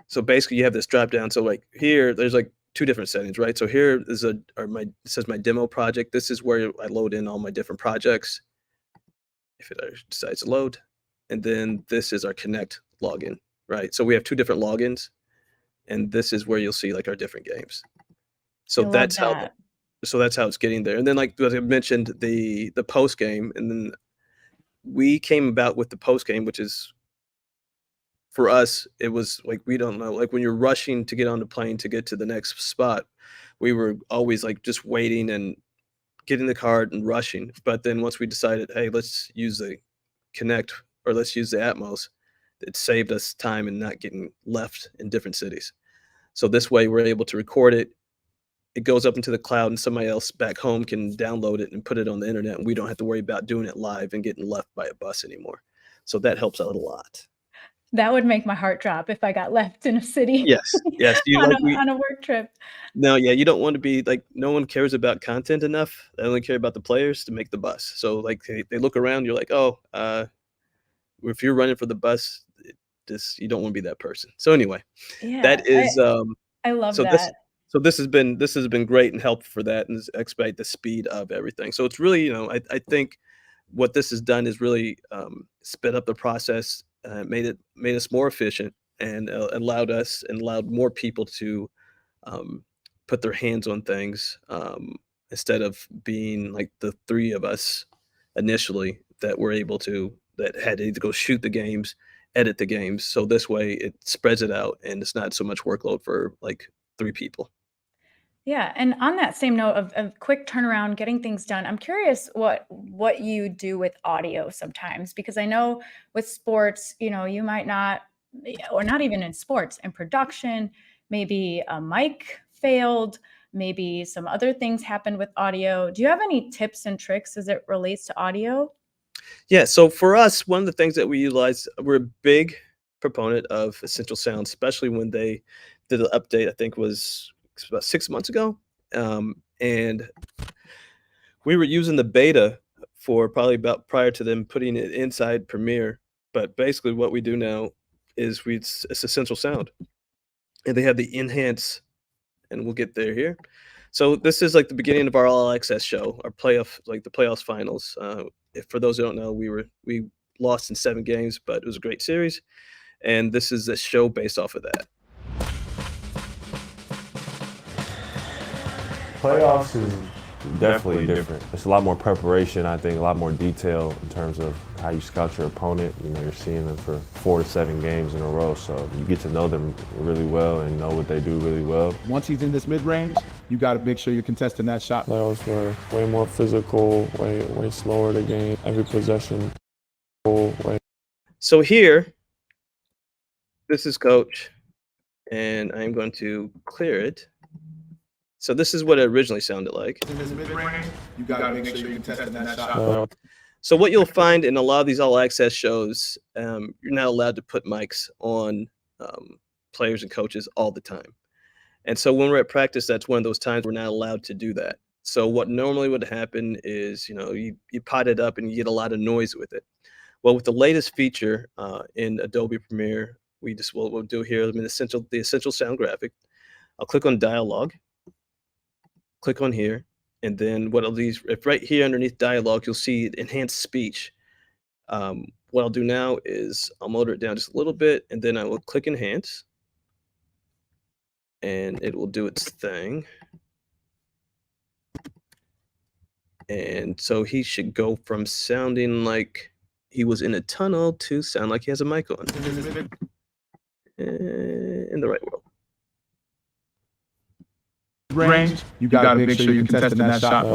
So basically you have this drop down. So like here, there's like 2 different settings, right? So here is it says my demo project. This is where I load in all my different projects, if it decides to load. And then this is our Connect login, right? So we have 2 different logins, and this is where you'll see like our different games. So that's how it's getting there. And then, like as I mentioned, the post game, and then we came about with the post game, which is, for us, it was like, we don't know, like when you're rushing to get on the plane to get to the next spot, we were always like just waiting and getting the card and rushing. But then once we decided, hey, let's use the Connect, or let's use the Atmos, it saved us time and not getting left in different cities. So this way we're able to record it. It goes up into the cloud, and somebody else back home can download it and put it on the internet, and we don't have to worry about doing it live and getting left by a bus anymore. So that helps out a lot. That would make my heart drop if I got left in a city. Yes. on a work trip. No, yeah, you don't want to be like, no one cares about content enough. They only care about the players to make the bus. So like they look around, you're like, oh, if you're running for the bus, you don't want to be that person. So anyway, Yeah, that is I love so that. this has been great and helpful for that, and expedite the speed of everything. So it's really, you know, I think what this has done is really sped up the process, made us more efficient, and allowed more people to put their hands on things, instead of being like the 3 of us initially that had to go shoot the games, edit the games. So this way it spreads it out, and it's not so much workload for like 3 people. Yeah, and on that same note of quick turnaround, getting things done, I'm curious what you do with audio sometimes, because I know with sports, you know, you might not, or not even in sports, in production, maybe a mic failed, maybe some other things happened with audio. Do you have any tips and tricks as it relates to audio? Yeah, so for us, one of the things that we utilize, we're a big proponent of Essential Sound, especially when they did an update, I think was about 6 months ago. And we were using the beta for probably about prior to them putting it inside Premiere. But basically what we do now is it's Essential Sound. And they have the enhance, and we'll get there here. So this is like the beginning of our All Access show, our the playoffs finals. For those who don't know, we lost in 7 games, but it was a great series. And this is a show based off of that. Playoffs is definitely different. It's a lot more preparation, I think, a lot more detail in terms of how you scout your opponent. You know, you're seeing them for 4 to 7 games in a row, so you get to know them really well and know what they do really well. Once he's in this mid-range, you got to make sure you're contesting that shot. Playoffs were way more physical, way slower to game. Every possession, So here, this is coach, and I'm going to clear it. So this is what it originally sounded like. In this mid-range, you got to make sure you're contesting that shot. So what you'll find in a lot of these all access shows, you're not allowed to put mics on players and coaches all the time. And so when we're at practice, that's one of those times we're not allowed to do that. So what normally would happen is, you pot it up and you get a lot of noise with it. Well, with the latest feature in Adobe Premiere, what we'll do here, the essential sound graphic. I'll click on dialogue, click on here, and then what I'll do is, if right here underneath dialogue, you'll see enhanced speech. What I'll do now is I'll motor it down just a little bit, and then I will click enhance, and it will do its thing. And so he should go from sounding like he was in a tunnel to sound like he has a mic on. In the right world. Range, you got to make sure you're contesting that shot.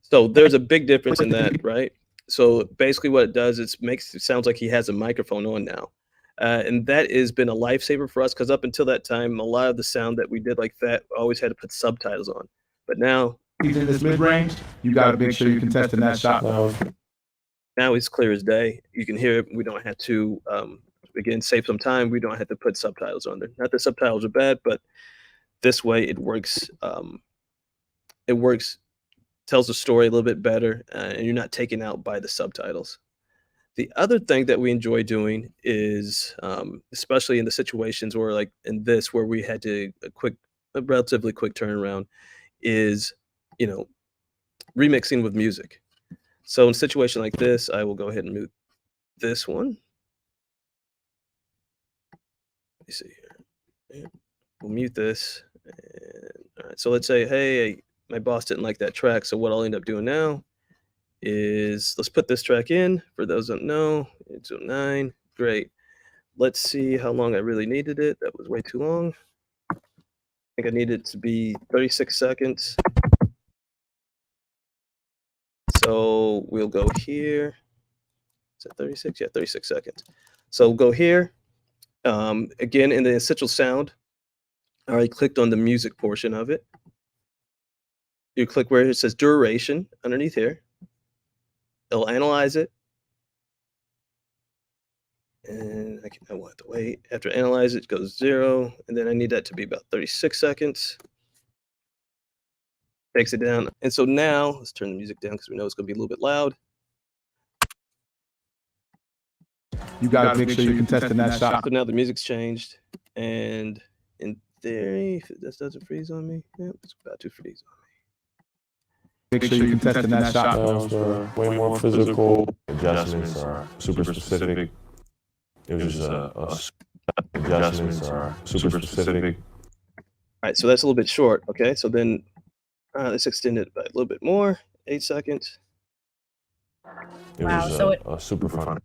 So there's a big difference in that, right? So basically what it does is it sounds like he has a microphone on now. And that has been a lifesaver for us, because up until that time, a lot of the sound that we did like that always had to put subtitles on. But now, In this mid-range, you got to make sure you're contesting that shot. now it's clear as day. You can hear it. We don't have to, again, save some time. We don't have to put subtitles on there. Not that subtitles are bad, but this way it works. Tells the story a little bit better, and you're not taken out by the subtitles. The other thing that we enjoy doing is, especially in the situations where, like in this, where we had a relatively quick turnaround, is, remixing with music. So in a situation like this, I will go ahead and mute this one. Let me see here. We'll mute this. All right, so let's say, hey, my boss didn't like that track. So what I'll end up doing now is, let's put this track in. For those who don't know, it's 09. Great. Let's see how long I really needed it. That was way too long. I think I needed it to be 36 seconds. So we'll go here. Is that 36? Yeah, 36 seconds. So we'll go here. Again, in the essential sound, I already clicked on the music portion of it. You click where it says duration underneath here. It'll analyze it. And I want to wait. After analyze it goes 0. And then I need that to be about 36 seconds. Takes it down. And so now, let's turn the music down because we know it's going to be a little bit loud. You got to make sure you're contesting that shot. So now the music's changed. And in theory, if this doesn't freeze on me, yeah, it's about to freeze on me. Make sure you're contesting that shot. Are way more physical. Adjustments are super specific. It was just adjustments are super specific. All right, so that's a little bit short. Okay, so then let's extend it by a little bit more. 8 seconds. It Wow, was so super fun.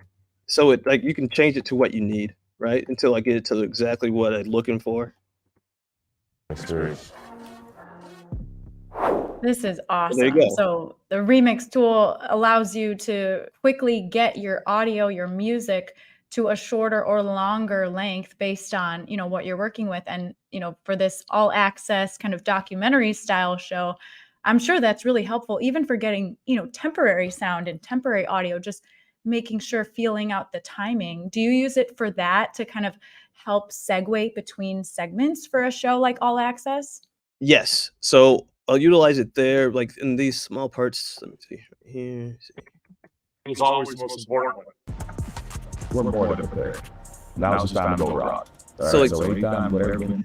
So you can change it to what you need, right? Until I get it to exactly what I'm looking for. Experience. This is awesome. There you go. So the remix tool allows you to quickly get your audio, your music to a shorter or longer length based on, what you're working with. And, for this all access kind of documentary style show, I'm sure that's really helpful, even for getting, temporary sound and temporary audio, just making sure, feeling out the timing. Do you use it for that to kind of help segue between segments for a show like All Access? Yes. So I'll utilize it there, like in these small parts. Let me see right here. It's always the most important. We're more than prepared. Now it's time to go rock. So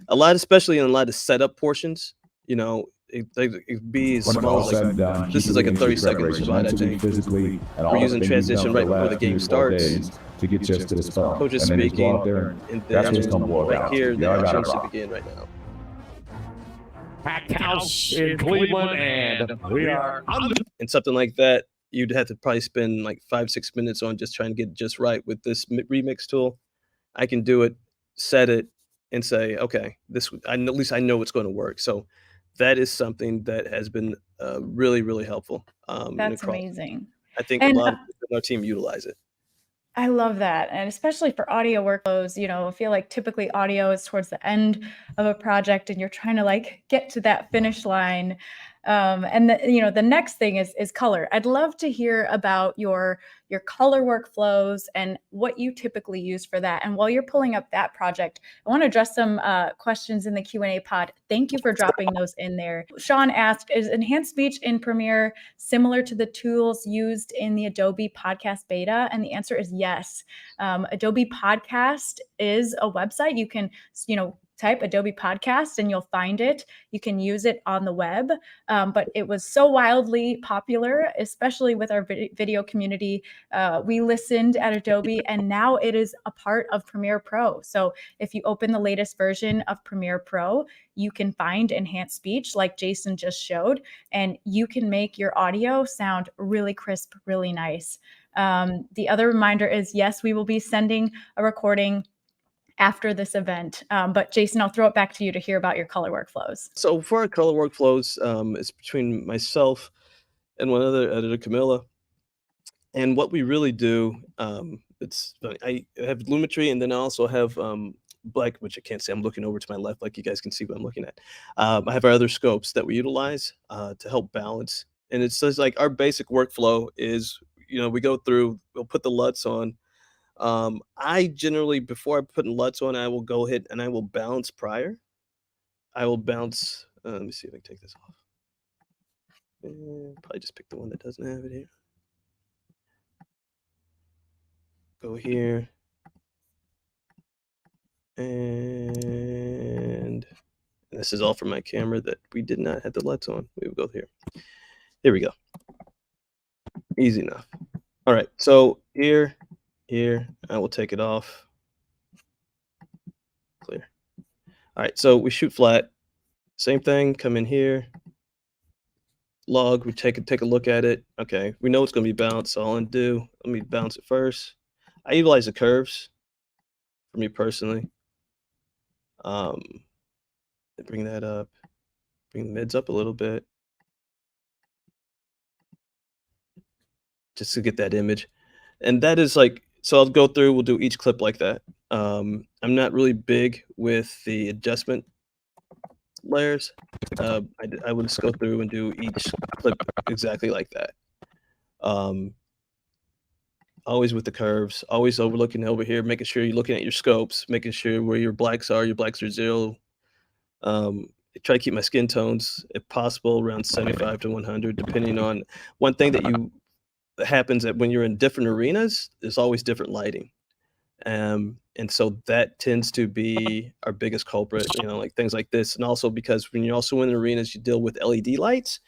a lot, especially in a lot of setup portions, it'd be as small as like, this is like a 30-second slide, I think. We're using transition right before the game starts. To get just to the spot. Coach is speaking, and then right here, the action should begin right now. Packed house in Cleveland, and we are And something like that, you'd have to probably spend like 5-6 minutes on just trying to get it just right. With this remix tool, I can do it, set it, and say, okay, at least I know it's going to work. So that is something that has been really, really helpful. That's amazing. I think And a lot of people in our team utilize it. I love that. And especially for audio workflows, I feel like typically audio is towards the end of a project and you're trying to get to that finish line. And the next thing is color. I'd love to hear about your color workflows and what you typically use for that. And while you're pulling up that project, I want to address some questions in the Q&A pod. Thank you for dropping those in there. Sean asked, is enhanced speech in Premiere similar to the tools used in the Adobe Podcast Beta? And the answer is yes. Adobe Podcast is a website. You can, type Adobe Podcast and you'll find it. You can use it on the web, but it was so wildly popular, especially with our video community. We listened at Adobe, and now it is a part of Premiere Pro. So if you open the latest version of Premiere Pro, you can find enhanced speech like Jason just showed, and you can make your audio sound really crisp, really nice. The other reminder is, yes, we will be sending a recording after this event. But Jason, I'll throw it back to you to hear about your color workflows. So for our color workflows, it's between myself and one other editor, Camilla. And what we really do, it's funny. I have Lumetri, and then I also have black, which I can't see. I'm looking over to my left, like you guys can see what I'm looking at. I have our other scopes that we utilize to help balance. And it says like our basic workflow is, we go through, we'll put the LUTs on. I generally, before I put LUTs on, I will go ahead and I will bounce prior. I will bounce. Let me see if I can take this off. Probably just pick the one that doesn't have it here. Go here. And this is all from my camera that we did not have the LUTs on. We will go here. Here we go. Easy enough. All right. So here, I will take it off. Clear. All right. So we shoot flat. Same thing. Come in here. Log. We take a look at it. Okay. We know it's going to be bounced. So all I'm do. Let me bounce it first. I utilize the curves for me personally. Bring that up. Bring the mids up a little bit. Just to get that image. And that is like, so I'll go through, we'll do each clip like that. I'm not really big with the adjustment layers. I would just go through and do each clip exactly like that. Always with the curves, always overlooking over here, making sure you're looking at your scopes, making sure where your blacks are zero. Try to keep my skin tones, if possible, around 75 to 100, depending on one thing that happens that when you're in different arenas, there's always different lighting. And so that tends to be our biggest culprit, like things like this. And also because when you're also in arenas, you deal with LED lights,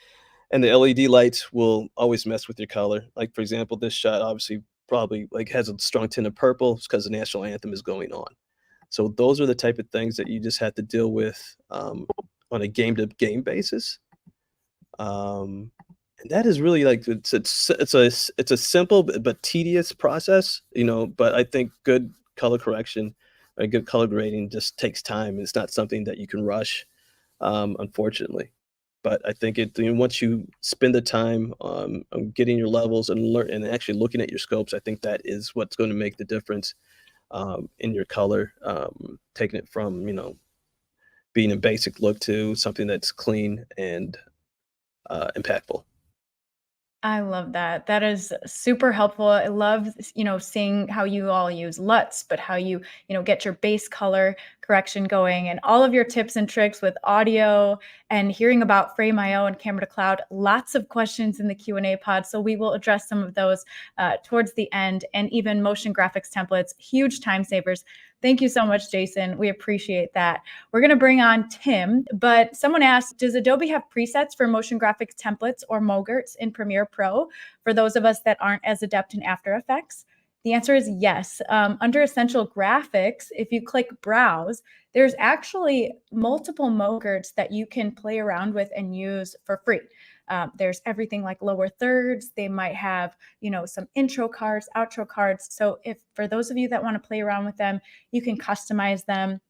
and the LED lights will always mess with your color. Like, for example, this shot obviously probably like has a strong tint of purple because the national anthem is going on. So those are the type of things that you just have to deal with on a game-to-game basis. And that is really like it's a simple but tedious process, but I think good color correction or good color grading just takes time. It's not something that you can rush, unfortunately. But I think once you spend the time on getting your levels and actually looking at your scopes, I think that is what's going to make the difference in your color, taking it from being a basic look to something that's clean and impactful. I love that. That is super helpful. I love, seeing how you all use LUTs, but how you, get your base color correction going, and all of your tips and tricks with audio, and hearing about Frame.io and Camera to Cloud. Lots of questions in the Q&A pod, so we will address some of those towards the end, and even motion graphics templates, huge time savers. Thank you so much, Jason. We appreciate that. We're going to bring on Tim, but someone asked, does Adobe have presets for motion graphics templates or MOGRTs in Premiere Pro for those of us that aren't as adept in After Effects? The answer is yes. Under Essential Graphics, if you click Browse, there's actually multiple MOGRTs that you can play around with and use for free. There's everything like lower thirds. They might have, some intro cards, outro cards. So if for those of you that want to play around with them, you can customize them.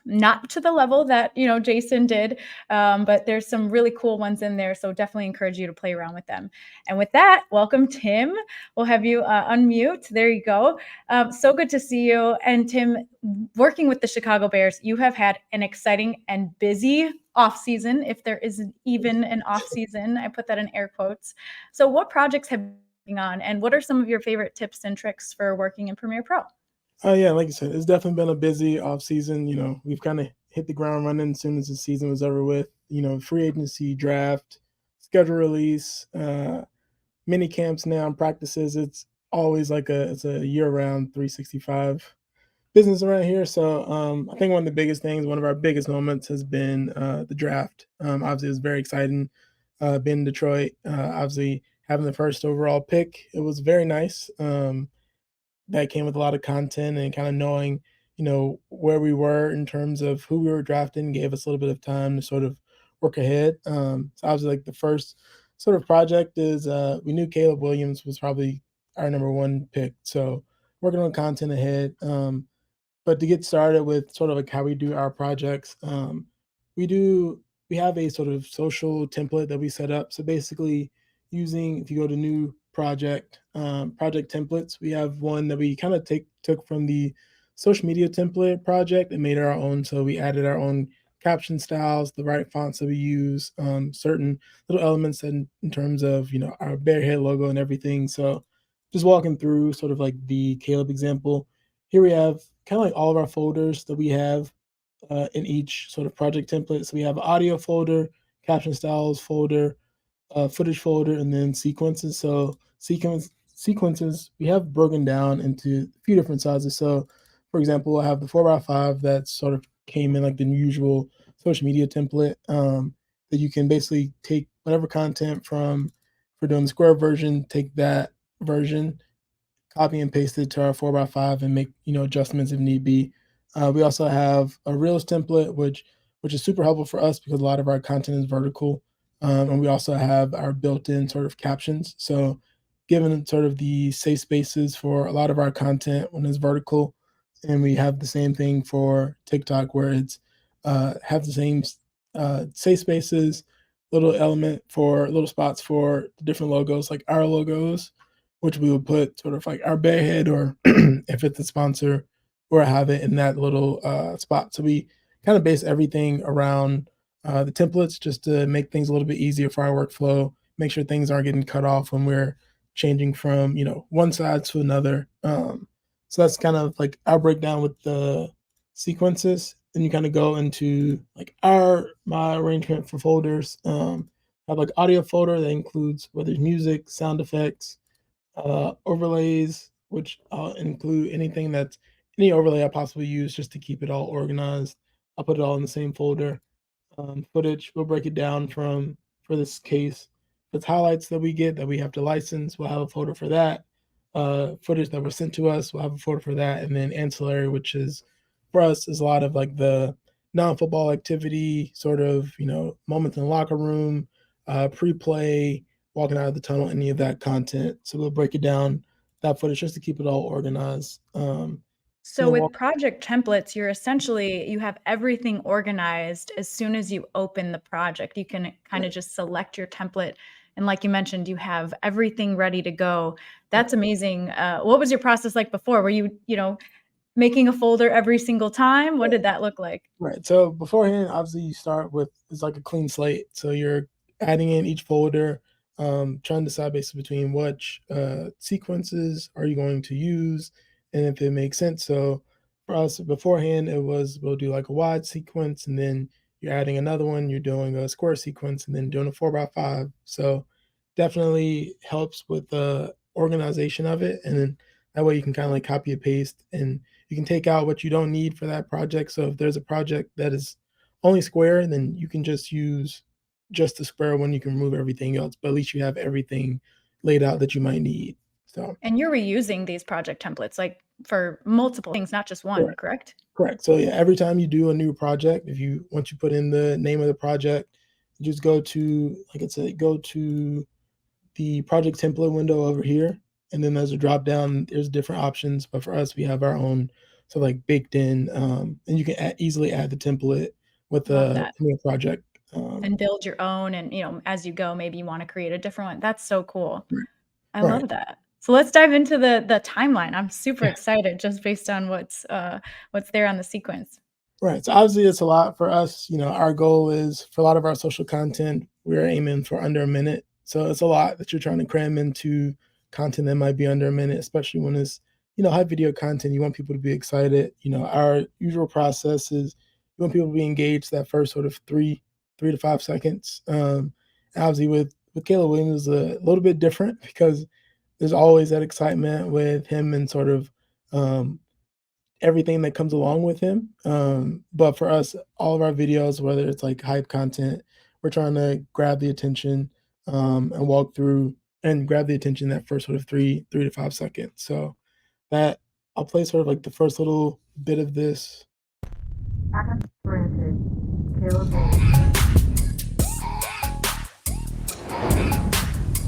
not to the level that, Jason did, but there's some really cool ones in there. So definitely encourage you to play around with them. And with that, welcome, Tim. We'll have you unmute. There you go. So good to see you. And Tim, working with the Chicago Bears, you have had an exciting and busy off season, if there isn't even an off season. I put that in air quotes. So what projects have you been working on, and what are some of your favorite tips and tricks for working in Premiere Pro? Yeah, like you said, it's definitely been a busy off season. We've kind of hit the ground running as soon as the season was over with. Free agency, draft, schedule release, mini camps now, and practices. It's always like it's a year-round 365 business around here. So I think one of the biggest things, one of our biggest moments has been the draft. Obviously, it was very exciting. Being in Detroit, obviously having the first overall pick, it was very nice. That came with a lot of content and kind of knowing, where we were in terms of who we were drafting gave us a little bit of time to sort of work ahead. So obviously, like the first sort of project is we knew Caleb Williams was probably our number one pick. So working on content ahead. But to get started with sort of like how we do our projects, we have a sort of social template that we set up. So basically if you go to new project templates, we have one that we kind of took from the social media template project and made it our own. So we added our own caption styles, the right fonts that we use, certain little elements in terms of, our bear head logo and everything. So just walking through sort of like the Caleb example, here we have kind of like all of our folders that we have in each sort of project template. So we have audio folder, caption styles folder, footage folder, and then sequences. So sequences we have broken down into a few different sizes. So for example, I have the 4x5 that sort of came in like the usual social media template that you can basically take whatever content from, for doing the square version, take that version, copy and paste it to our 4x5 and make adjustments if need be. We also have a Reels template, which is super helpful for us because a lot of our content is vertical. And we also have our built-in sort of captions. So given sort of the safe spaces for a lot of our content when it's vertical, and we have the same thing for TikTok where it's have the same safe spaces, little spots for the different logos, like our logos, which we would put sort of like our bear head or if it's a sponsor, or have it in that little spot. So we kind of base everything around the templates just to make things a little bit easier for our workflow, make sure things aren't getting cut off when we're changing from, one side to another. So that's kind of like our breakdown with the sequences. Then you kind of go into like my arrangement for folders. I have like audio folder that includes whether it's music, sound effects, overlays, which I'll include any overlay I possibly use just to keep it all organized. I'll put it all in the same folder. Footage, we'll break it down for this case, if it's highlights that we get that we have to license, we'll have a folder for that. Footage that was sent to us, we'll have a folder for that. And then ancillary, which is for us is a lot of like the non-football activity, sort of, moments in the locker room, pre-play, walking out of the tunnel, any of that content. So we'll break it down, that footage, just to keep it all organized. So with project templates, you have everything organized as soon as you open the project. You can kind of just select your template. And like you mentioned, you have everything ready to go. That's amazing. What was your process like before? Were you, making a folder every single time? What did that look like? Right. So beforehand, obviously you start with, it's like a clean slate. So you're adding in each folder, trying to decide basically between which sequences are you going to use and if it makes sense. So for us beforehand, we'll do like a wide sequence, and then you're adding another one, you're doing a square sequence, and then doing a 4x5. So definitely helps with the organization of it. And then that way you can kind of like copy and paste, and you can take out what you don't need for that project. So if there's a project that is only square, then you can just use just the square one. You can remove everything else, but at least you have everything laid out that you might need. So, and you're reusing these project templates like for multiple things, not just one, correct? Correct. So yeah, every time you do a new project, once you put in the name of the project, you just go to, like I said, go to the project template window over here, and then there's a drop down. There's different options, but for us, we have our own so like baked in, and you can easily add the template with Love a that. Premiere project. And build your own and, as you go, maybe you wanna create a different one. That's so cool. Right. I Right. love that. So let's dive into the timeline. I'm super Yeah. excited just based on what's there on the sequence. Right. So obviously it's a lot for us. Our goal is for a lot of our social content, we're aiming for under a minute. So it's a lot that you're trying to cram into content that might be under a minute, especially when it's, high video content. You want people to be excited. Our usual process is you want people to be engaged that first sort of 3 to 5 seconds. Obviously with Caleb Williams, a little bit different because there's always that excitement with him and sort of everything that comes along with him. But for us, all of our videos, whether it's like hype content, we're trying to grab the attention and walk through and grab the attention that first sort of 3 to 5 seconds. So that I'll play sort of like the first little bit of this.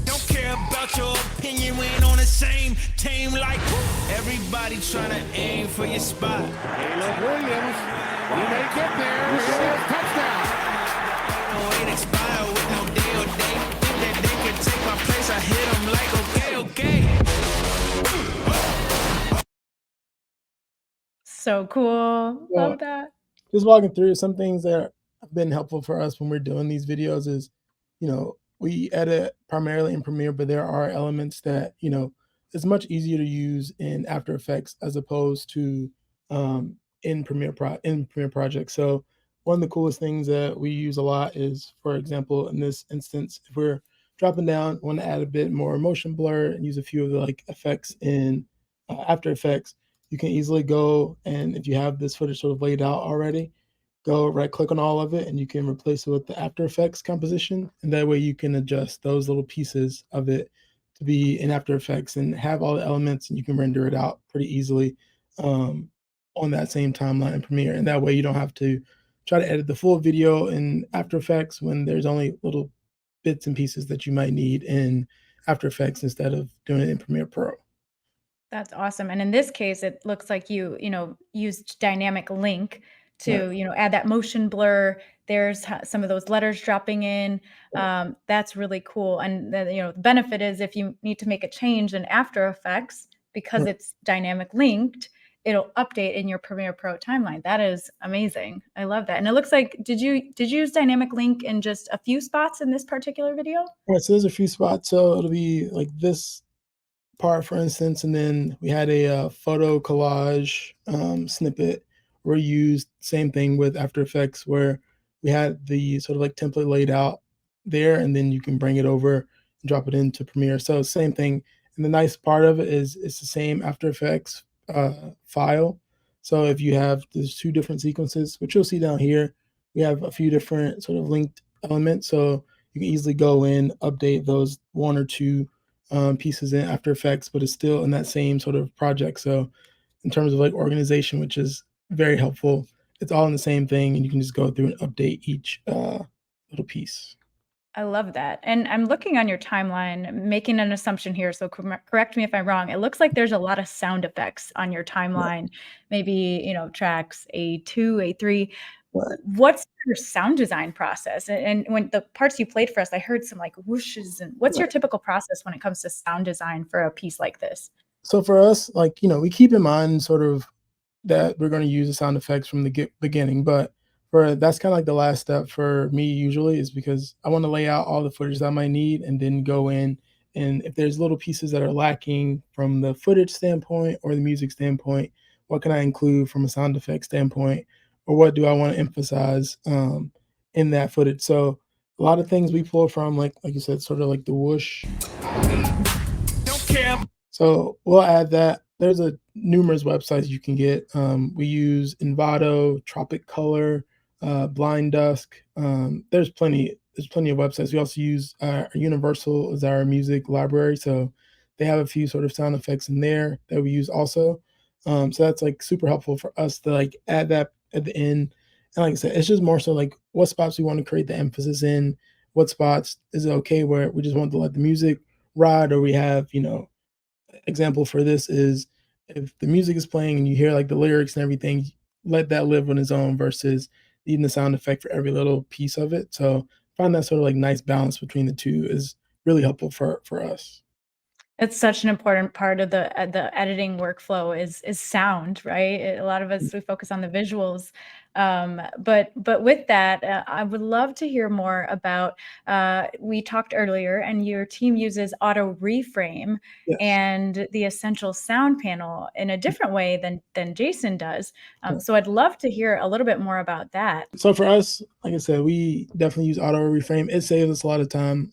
Don't care about your opinion, we ain't on the same team like everybody trying to aim for your spot. Caleb Williams, he may get there. It is touchdown. No, ain't expired with no day or date. Think that they can take my place, I hit them like okay. So cool. Yeah. Love that. Just walking through some things that have been helpful for us when we're doing these videos is, we edit primarily in Premiere, but there are elements that, it's much easier to use in After Effects as opposed to in Premiere Project. So one of the coolest things that we use a lot is, for example, in this instance, if we're dropping down, want to add a bit more motion blur and use a few of the like effects in After Effects, you can easily go, and if you have this footage sort of laid out already, go right click on all of it and you can replace it with the After Effects composition. And that way you can adjust those little pieces of it to be in After Effects and have all the elements, and you can render it out pretty easily on that same timeline in Premiere. And that way you don't have to try to edit the full video in After Effects when there's only little bits and pieces that you might need in After Effects instead of doing it in Premiere Pro. That's awesome. And in this case, it looks like you used dynamic link to, Right. add that motion blur. There's some of those letters dropping in. That's really cool. And the benefit is if you need to make a change in After Effects, because Right. it's dynamic linked, it'll update in your Premiere Pro timeline. That is amazing. I love that. And it looks like, did you use dynamic link in just a few spots in this particular video? Right, so there's a few spots. So it'll be like this part, for instance, and then we had a photo collage snippet where we used same thing with After Effects, where we had the sort of like template laid out there, and then you can bring it over and drop it into Premiere. So same thing. And the nice part of it is it's the same After Effects file. So if you have there's two different sequences, which you'll see down here, we have a few different sort of linked elements. So you can easily go in, update those one or two pieces in After Effects, but it's still in that same sort of project. So in terms of like organization, which is very helpful, it's all in the same thing, and you can just go through and update each little piece. I love that. And I'm looking on your timeline, making an assumption here, so correct me if I'm wrong. It looks like there's a lot of sound effects on your timeline, maybe, tracks A2, A3. Right. What's your sound design process? And when the parts you played for us, I heard some like whooshes. And what's your typical process when it comes to sound design for a piece like this? So for us, like, we keep in mind sort of that we're going to use the sound effects from the beginning, but that's kind of like the last step for me usually, is because I want to lay out all the footage that I might need and then go in, and if there's little pieces that are lacking from the footage standpoint or the music standpoint, what can I include from a sound effect standpoint, or what do I want to emphasize in that footage? So a lot of things we pull from, like you said, sort of like the whoosh. Don't care. So we'll add that. There's numerous websites you can get. We use Envato, Tropic Color, Blind Dusk. There's plenty of websites. We also use Universal as our music library, so they have a few sort of sound effects in there that we use also. So that's like super helpful for us to like add that at the end. And like I said, it's just more so like what spots we want to create the emphasis in, what spots is it okay where we just want to let the music ride, or we have, example for this is if the music is playing and you hear like the lyrics and everything, let that live on its own versus needing the sound effect for every little piece of it. So find that sort of like nice balance between the two is really helpful for us. It's such an important part of the editing workflow is sound, right? A lot of us, we focus on the visuals, but with that, I would love to hear more about. We talked earlier, and your team uses auto reframe Yes. and the essential sound panel in a different way than Jason does. So I'd love to hear a little bit more about that. So for us, like I said, we definitely use auto reframe. It saves us a lot of time,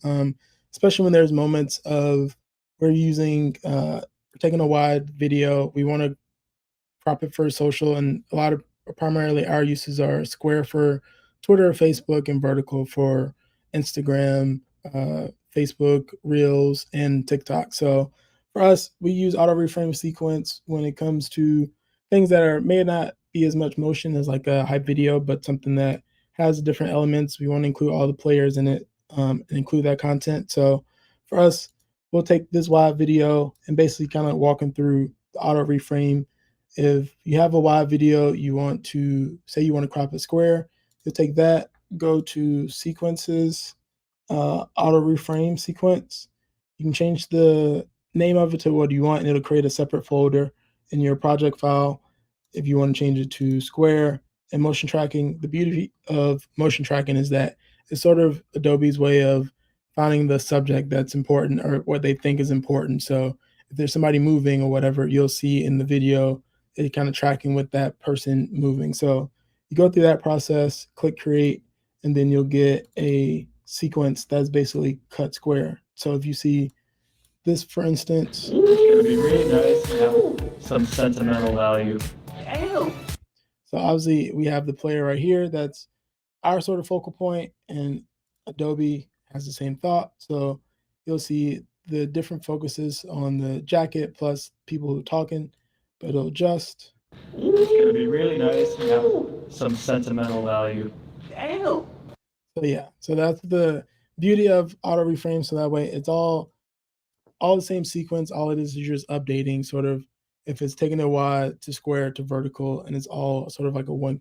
especially when there's moments of we're using we're taking a wide video. We want to crop it for social, and a lot of primarily our uses are square for Twitter, Facebook, and vertical for Instagram, Facebook Reels, and TikTok. So for us, we use auto reframe sequence when it comes to things that are may not be as much motion as like a hype video, but something that has different elements. We want to include all the players in it and include that content. So for us, we'll take this wide video and basically kind of walk them through the auto reframe. If you have a wide video, you want to say you want to crop it square, you'll take that, go to sequences, auto reframe sequence. You can change the name of it to what you want, and it'll create a separate folder in your project file. If you want to change it to square and motion tracking, the beauty of motion tracking is that it's sort of Adobe's way of finding the subject that's important or what they think is important. So if there's somebody moving or whatever, you'll see in the video it kind of tracking with that person moving. So you go through that process, click create, and then you'll get a sequence that's basically cut square. So if you see this, for instance, it's gonna be really nice to have some sentimental value. So obviously we have the player right here. That's our sort of focal point, and Adobe has the same thought. So you'll see the different focuses on the jacket plus people who are talking, but it'll adjust. It's gonna be really nice to have some sentimental value. So yeah, so that's the beauty of auto reframe. So that way it's all the same sequence. All it is you're just updating sort of if it's taking a wide to square to vertical, and it's all sort of like a 1,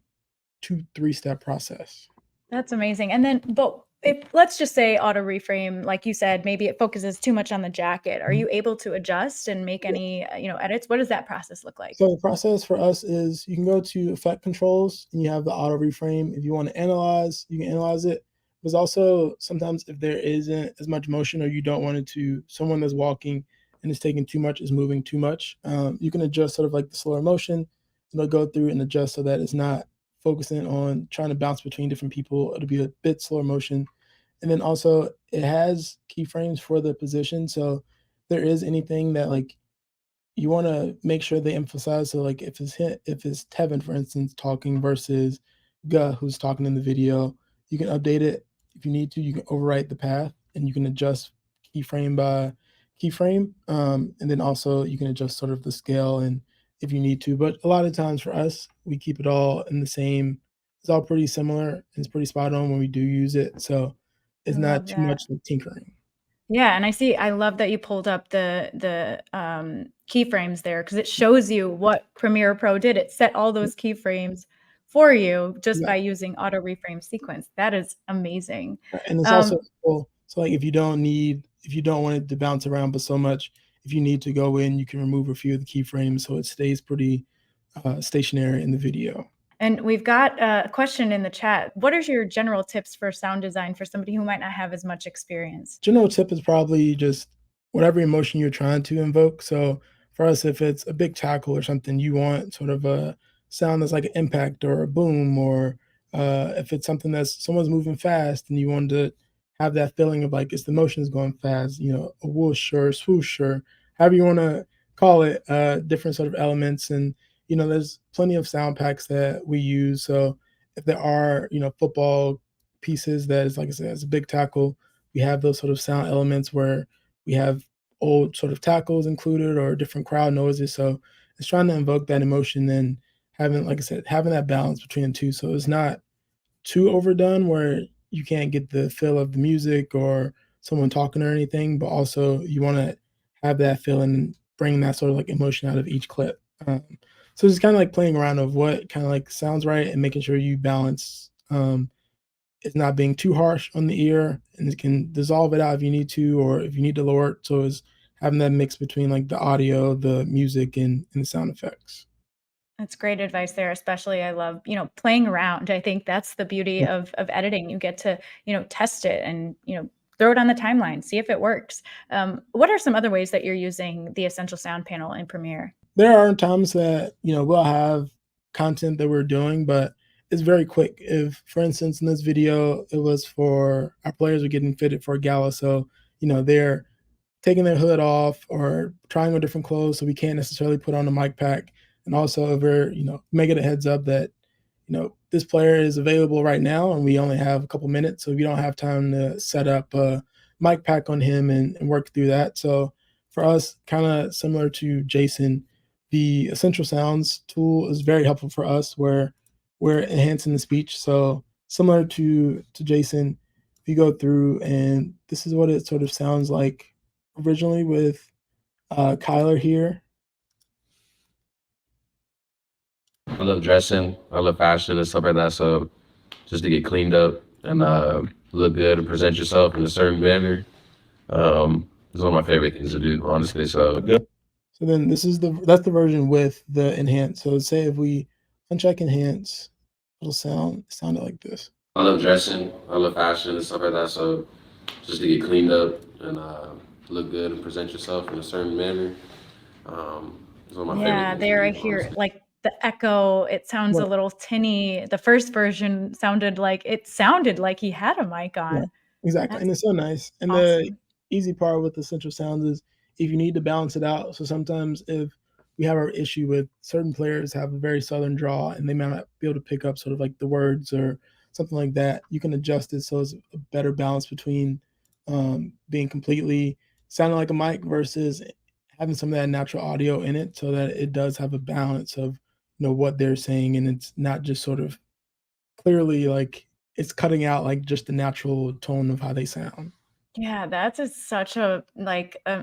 2, 3-step process. That's amazing. And then, but if let's just say auto reframe, like you said, maybe it focuses too much on the jacket. Are you able to adjust and make any, edits? What does that process look like? So the process for us is you can go to effect controls and you have the auto reframe. If you want to analyze, you can analyze it. There's also sometimes if there isn't as much motion or you don't want it to, someone that's walking and is taking too much, is moving too much, you can adjust sort of like the slower motion, and it'll go through and adjust so that it's not focusing on trying to bounce between different people. It'll be a bit slower motion. And then also it has keyframes for the position. So there is anything that like you want to make sure they emphasize. So like if it's Tevin, for instance, talking versus Guh, who's talking in the video, you can update it. If you need to, you can overwrite the path and you can adjust keyframe by keyframe. And then also you can adjust sort of the scale and if you need to, but a lot of times for us, we keep it all in the same, it's all pretty similar and it's pretty spot on when we do use it. So it's not too much like tinkering. Yeah, and I love that you pulled up the keyframes there because it shows you what Premiere Pro did. It set all those keyframes for you just by using auto reframe sequence. That is amazing. And it's also cool. So like if you don't want it to bounce around but so much, if you need to go in, you can remove a few of the keyframes so it stays pretty stationary in the video. And we've got a question in the chat. What are your general tips for sound design for somebody who might not have as much experience? General tip is probably just whatever emotion you're trying to invoke. So for us, if it's a big tackle or something, you want sort of a sound that's like an impact or a boom, or if it's something that's someone's moving fast and you want to have that feeling of like it's the motion's going fast, a whoosh or swoosh or however you want to call it, different sort of elements. And there's plenty of sound packs that we use. So if there are, football pieces that is, like I said, it's a big tackle, we have those sort of sound elements where we have old sort of tackles included or different crowd noises. So it's trying to invoke that emotion and having, like I said, having that balance between the two. So it's not too overdone where you can't get the feel of the music or someone talking or anything, but also you want to have that feeling and bring that sort of like emotion out of each clip. So just kind of like playing around of what kind of like sounds right and making sure you balance. It's not being too harsh on the ear, and it can dissolve it out if you need to, or if you need to lower it. So it's having that mix between like the audio, the music, and the sound effects. That's great advice there, especially I love, playing around. I think that's the beauty Yeah. of editing. You get to, test it and, throw it on the timeline, see if it works. What are some other ways that you're using the Essential Sound panel in Premiere? There are times that, we'll have content that we're doing, but it's very quick. If, for instance, in this video, it was for our players are getting fitted for a gala. So, they're taking their hood off or trying on different clothes. So we can't necessarily put on a mic pack. And also if we're, making a heads up that, this player is available right now and we only have a couple minutes. So we don't have time to set up a mic pack on him and work through that. So for us, kind of similar to Jason, the Essential Sounds tool is very helpful for us where we're enhancing the speech. So similar to Jason, if you go through and this is what it sort of sounds like originally with Kyler here. I love dressing. I love fashion and stuff like that. So just to get cleaned up and look good and present yourself in a certain manner is one of my favorite things to do, honestly. So So then this is that's the version with the enhance. So say if we uncheck enhance, it'll sound like this. I love dressing. I love fashion and stuff like that. So just to get cleaned up and look good and present yourself in a certain manner is one of my favorite things There to I do, hear honestly. like the echo. It sounds a Right. little tinny. The first version sounded like he had a mic Yeah, on. exactly. And That's it's so nice. And the awesome. easy part with Essential Sounds is if you need to balance it out. So sometimes if we have our issue with certain players have a very southern draw and they might not be able to pick up sort of like the words or something like that, you can adjust it so it's a better balance between being completely sounding like a mic versus having some of that natural audio in it so that it does have a balance of what they're saying and it's not just sort of clearly like it's cutting out like just the natural tone of how they sound. Yeah, that's such a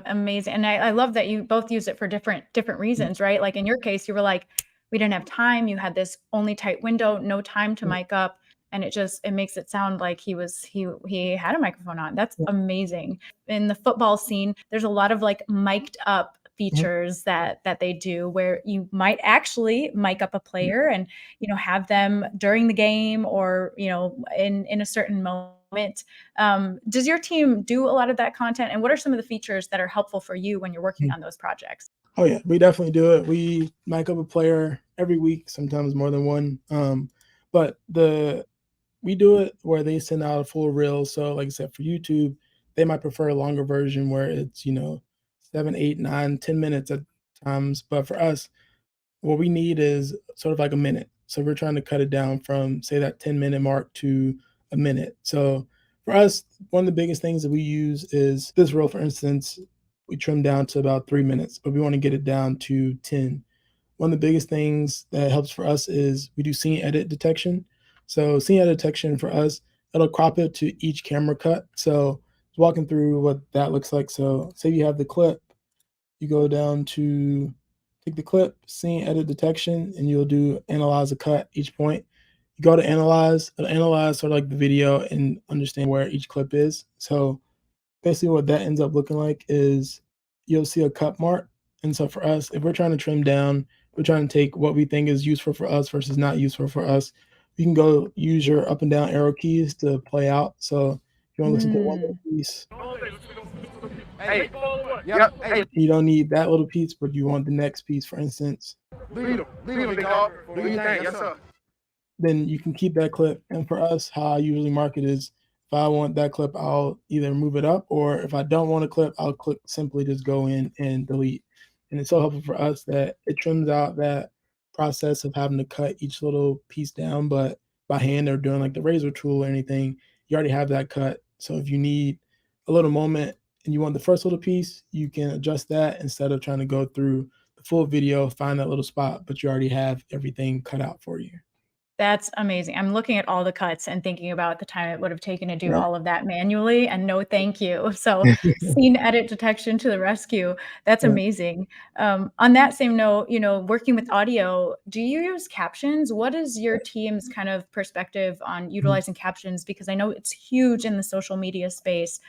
amazing, and I love that you both use it for different reasons, right? Like in your case, you were like, we didn't have time. You had this only tight window, no time to Yeah, mic up, and it makes it sound like he had a microphone on. That's yeah. amazing. In the football scene, there's a lot of like mic'd up Mhm. features that they do where you might actually mic up a player and have them during the game or in a certain moment. Does your team do a lot of that content? And what are some of the features that are helpful for you when you're working Mhm. on those projects? Oh yeah, we definitely do it. We mic up a player every week, sometimes more than one. But we do it where they send out a full reel. So like I said, for YouTube, they might prefer a longer version where it's 7, 8, 9, 10 minutes at times. But for us, what we need is sort of like a minute. So we're trying to cut it down from say that 10-minute mark to a minute. So for us, one of the biggest things that we use is this reel, for instance, we trim down to about 3 minutes, but we want to get it down to 10. One of the biggest things that helps for us is we do scene edit detection. So scene edit detection for us, it'll crop it to each camera cut. So walking through what that looks like. So say you have the clip, you go down to take the clip, scene edit detection, and you'll do analyze a cut each point. You go to analyze, it'll analyze sort of like the video and understand where each clip is. So basically what that ends up looking like is you'll see a cut mark. And so for us, if we're trying to trim down, we're trying to take what we think is useful for us versus not useful for us. You can go use your up and down arrow keys to play out. So if you want to listen to one little Mm. piece, Hey, yep, hey, you don't need that little piece, but you want the next piece, for instance, lead him, big dog. Do your thing, yes, sir. then you can keep that clip. And for us, how I usually mark it is if I want that clip, I'll either move it up, or if I don't want a clip, I'll click simply just go in and delete. And it's so helpful for us that it trims out that process of having to cut each little piece down, but by hand or doing like the razor tool or anything, you already have that cut. So if you need a little moment and you want the first little piece, you can adjust that instead of trying to go through the full video, find that little spot, but you already have everything cut out for you. That's amazing. I'm looking at all the cuts and thinking about the time it would have taken to do Right. all of that manually, and no thank you. So scene edit detection to the rescue. That's Yeah. amazing. On that same note, working with audio, do you use captions? What is your team's kind of perspective on utilizing captions? Because I know it's huge in the social media space.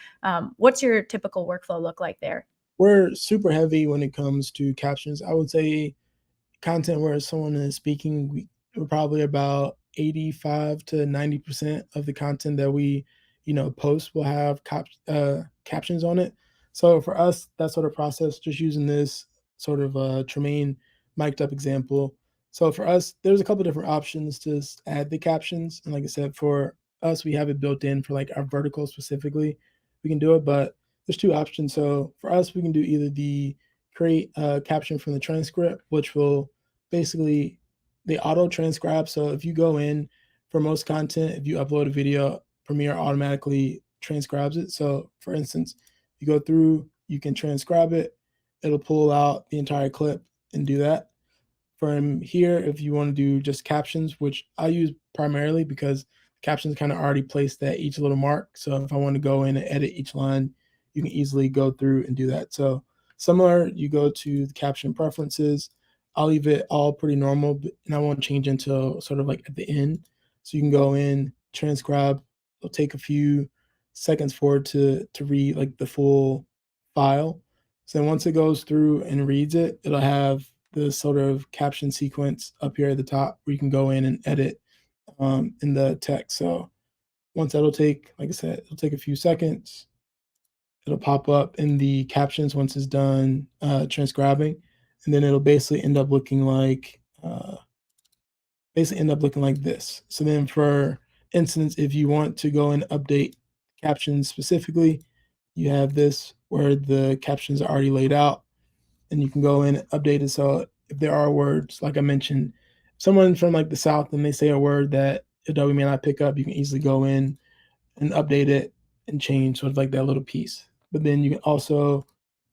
What's your typical workflow look like there? We're super heavy when it comes to captions. I would say content where someone is speaking, we're probably about 85 to 90% of the content that we, post will have captions on it. So for us, that sort of process, just using this sort of Tremaine mic'd up example. So for us, there's a couple different options to add the captions. And like I said, for us, we have it built in for like our vertical specifically. We can do it, but there's two options. So for us, we can do either the create a caption from the transcript, which will basically they auto transcribe. So if you go in for most content, if you upload a video, Premiere automatically transcribes it. So for instance, you go through, you can transcribe it, it'll pull out the entire clip and do that. From here, if you want to do just captions, which I use primarily because captions kind of already placed at each little mark. So if I want to go in and edit each line, you can easily go through and do that. So similar, you go to the caption preferences. I'll leave it all pretty normal, and I won't change until sort of like at the end. So you can go in, transcribe. It'll take a few seconds for it to read like the full file. So then once it goes through and reads it, it'll have the sort of caption sequence up here at the top where you can go in and edit in the text. So once that'll take, like I said, it'll take a few seconds. It'll pop up in the captions once it's done transcribing. And then it'll basically end up looking like this. So then for instance, if you want to go and update captions specifically, you have this where the captions are already laid out and you can go in and update it. So if there are words, like I mentioned, someone from like the South and they say a word that Adobe may not pick up, you can easily go in and update it and change sort of like that little piece. But then you can also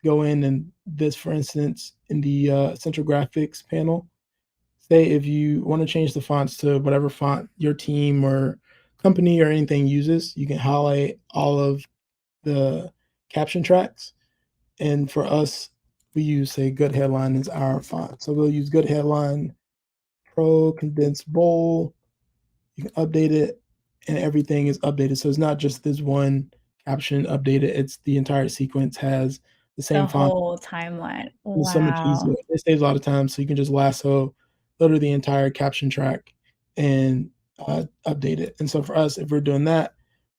go in and this, for instance, in the central graphics panel, say if you want to change the fonts to whatever font your team or company or anything uses, you can highlight all of the caption tracks. And for us, we use, say, Good Headline as our font. So we'll use Good Headline, Pro, Condensed Bold. You can update it, and everything is updated. So it's not just this one caption updated. It's the entire sequence has the same The font. whole timeline. It's so much easier. Wow. It saves a lot of time, so you can just lasso literally the entire caption track and update it. And so for us, if we're doing that,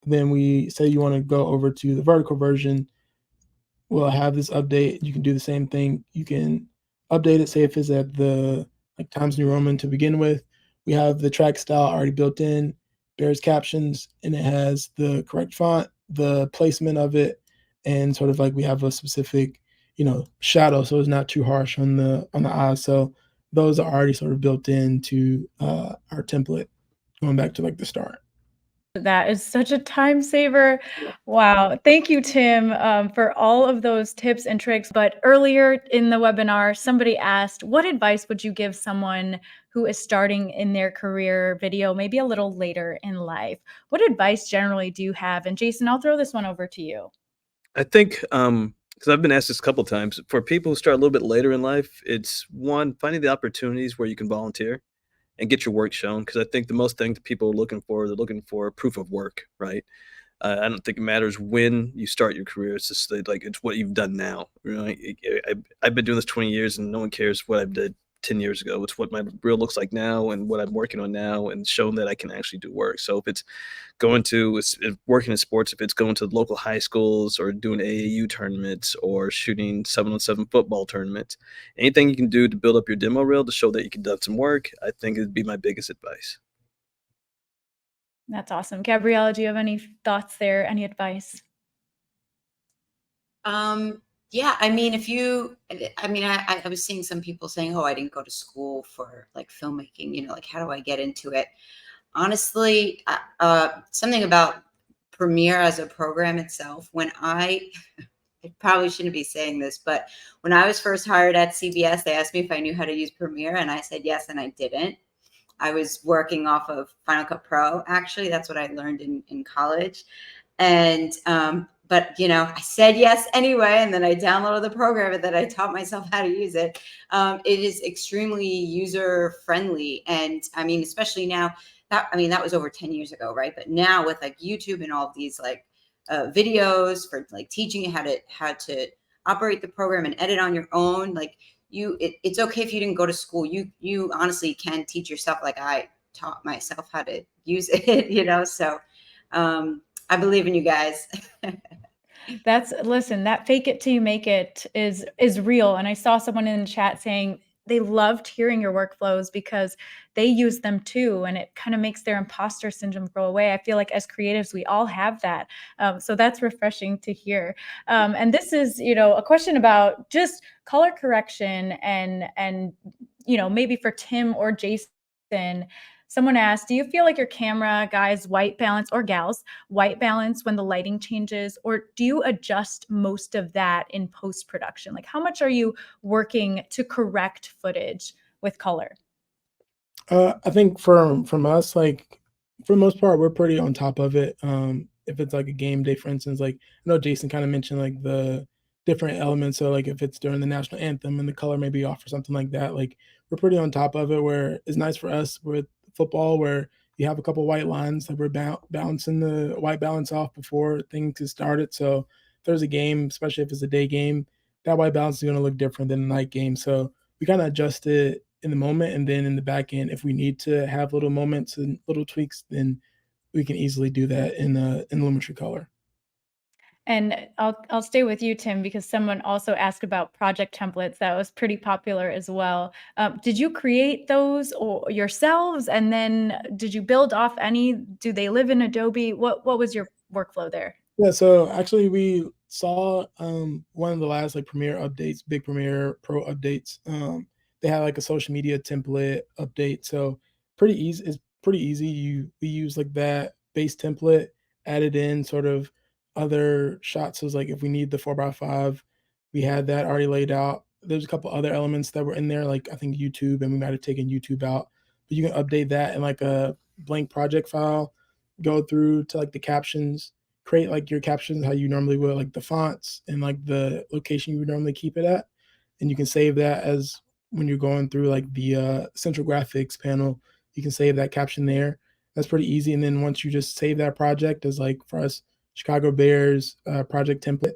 then we say you want to go over to the vertical version, we'll have this update. You can do the same thing. You can update it, say if it's at the like Times New Roman to begin with. We have the track style already built in, Bears captions, and it has the correct font, the placement of it, and sort of like we have a specific, shadow, so it's not too harsh on the eyes. So those are already sort of built into our template, going back to like the start. That is such a time saver. Wow. Thank you, Tim, for all of those tips and tricks. But earlier in the webinar, somebody asked, what advice would you give someone who is starting in their career video, maybe a little later in life? What advice generally do you have? And Jason, I'll throw this one over to you. I think, because I've been asked this a couple times, for people who start a little bit later in life, it's one, finding the opportunities where you can volunteer and get your work shown. Because I think the most thing that people are looking for, they're looking for proof of work, right? I don't think it matters when you start your career. It's just like it's what you've done now. I've been doing this 20 years, and no one cares what I did 10 years ago. It's what my reel looks like now and what I'm working on now, and showing that I can actually do work. So if it's working in sports, if it's going to local high schools or doing AAU tournaments or shooting 7-on-7 football tournaments, anything you can do to build up your demo reel to show that you can do some work, I think it'd be my biggest advice. That's awesome. Gabriella, do you have any thoughts there? Any advice? Yeah, I mean, I was seeing some people saying, oh, I didn't go to school for like filmmaking, like how do I get into it? Honestly, something about Premiere as a program itself, I probably shouldn't be saying this, but when I was first hired at CBS, they asked me if I knew how to use Premiere, and I said yes, and I didn't. I was working off of Final Cut Pro. Actually, that's what I learned in college. And but you know, I said yes anyway, and then I downloaded the program, and then I taught myself how to use it. It is extremely user friendly, and I mean, especially now. That was over 10 years ago, right? But now with like YouTube and all of these like videos for like teaching you how to operate the program and edit on your own, like it's okay if you didn't go to school. You honestly can teach yourself. Like I taught myself how to use it, you know. So I believe in you guys. Listen, that fake it till you make it is real. And I saw someone in the chat saying they loved hearing your workflows because they use them too, and it kind of makes their imposter syndrome go away. I feel like as creatives, we all have that. So that's refreshing to hear. And this is, you know, a question about just color correction and you know, maybe for Tim or Jason. Someone asked, do you feel like your camera guys white balance, or gals white balance when the lighting changes, or do you adjust most of that in post-production? Like how much are you working to correct footage with color? I think from us, like for the most part, we're pretty on top of it. If it's like a game day, for instance, like I know Jason kind of mentioned like the different elements. So like if it's during the national anthem and the color may be off or something like that, like we're pretty on top of it. Where it's nice for us with football, where you have a couple white lines that we're bouncing the white balance off before things get started. So if there's a game, especially if it's a day game, that white balance is going to look different than a night game. So we kind of adjust it in the moment, and then in the back end, if we need to have little moments and little tweaks, then we can easily do that in Lumetri color. And I'll stay with you, Tim, because someone also asked about project templates. That was pretty popular as well. Did you create those or yourselves? And then did you build off any? Do they live in Adobe? What was your workflow there? Yeah, so actually we saw one of the last like Premiere updates, big Premiere Pro updates. They had like a social media template update. So pretty easy. It's pretty easy. We use like that base template, added in sort of other shots. So it's like if we need the 4x5, we had that already laid out. There's a couple other elements that were in there, like I think YouTube, and we might have taken YouTube out. But you can update that in like a blank project file, go through to like the captions, create like your captions how you normally would, like the fonts and like the location you would normally keep it at. And you can save that as when you're going through like the central graphics panel, you can save that caption there. That's pretty easy. And then once you just save that project as like for us, Chicago Bears project template.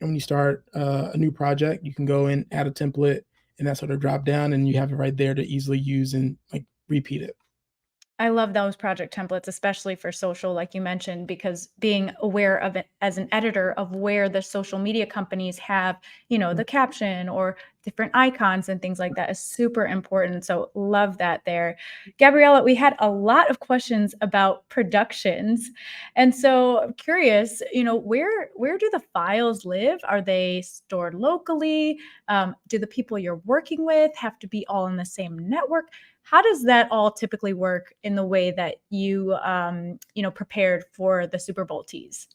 And when you start a new project, you can go and add a template and that sort of drop down, and you have it right there to easily use and like repeat it. I love those project templates, especially for social, like you mentioned, because being aware of it as an editor of where the social media companies have, you know, the caption or different icons and things like that is super important. So love that there. Gabriella, we had a lot of questions about productions. And so I'm curious, you know, where do the files live? Are they stored locally? Do the people you're working with have to be all in the same network? How does that all typically work in the way that you, you know, prepared for the Super Bowl tease?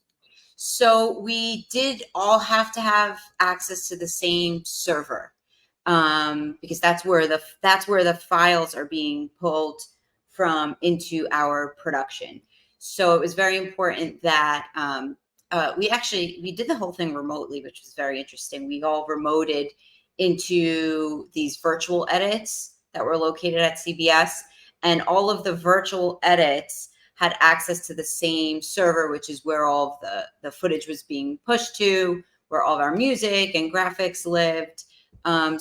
So we did all have to have access to the same server, because that's where the files are being pulled from into our production. So it was very important that we did the whole thing remotely, which was very interesting. We all remoted into these virtual edits that were located at CBS, and all of the virtual edits had access to the same server, which is where all of the footage was being pushed to, where all of our music and graphics lived.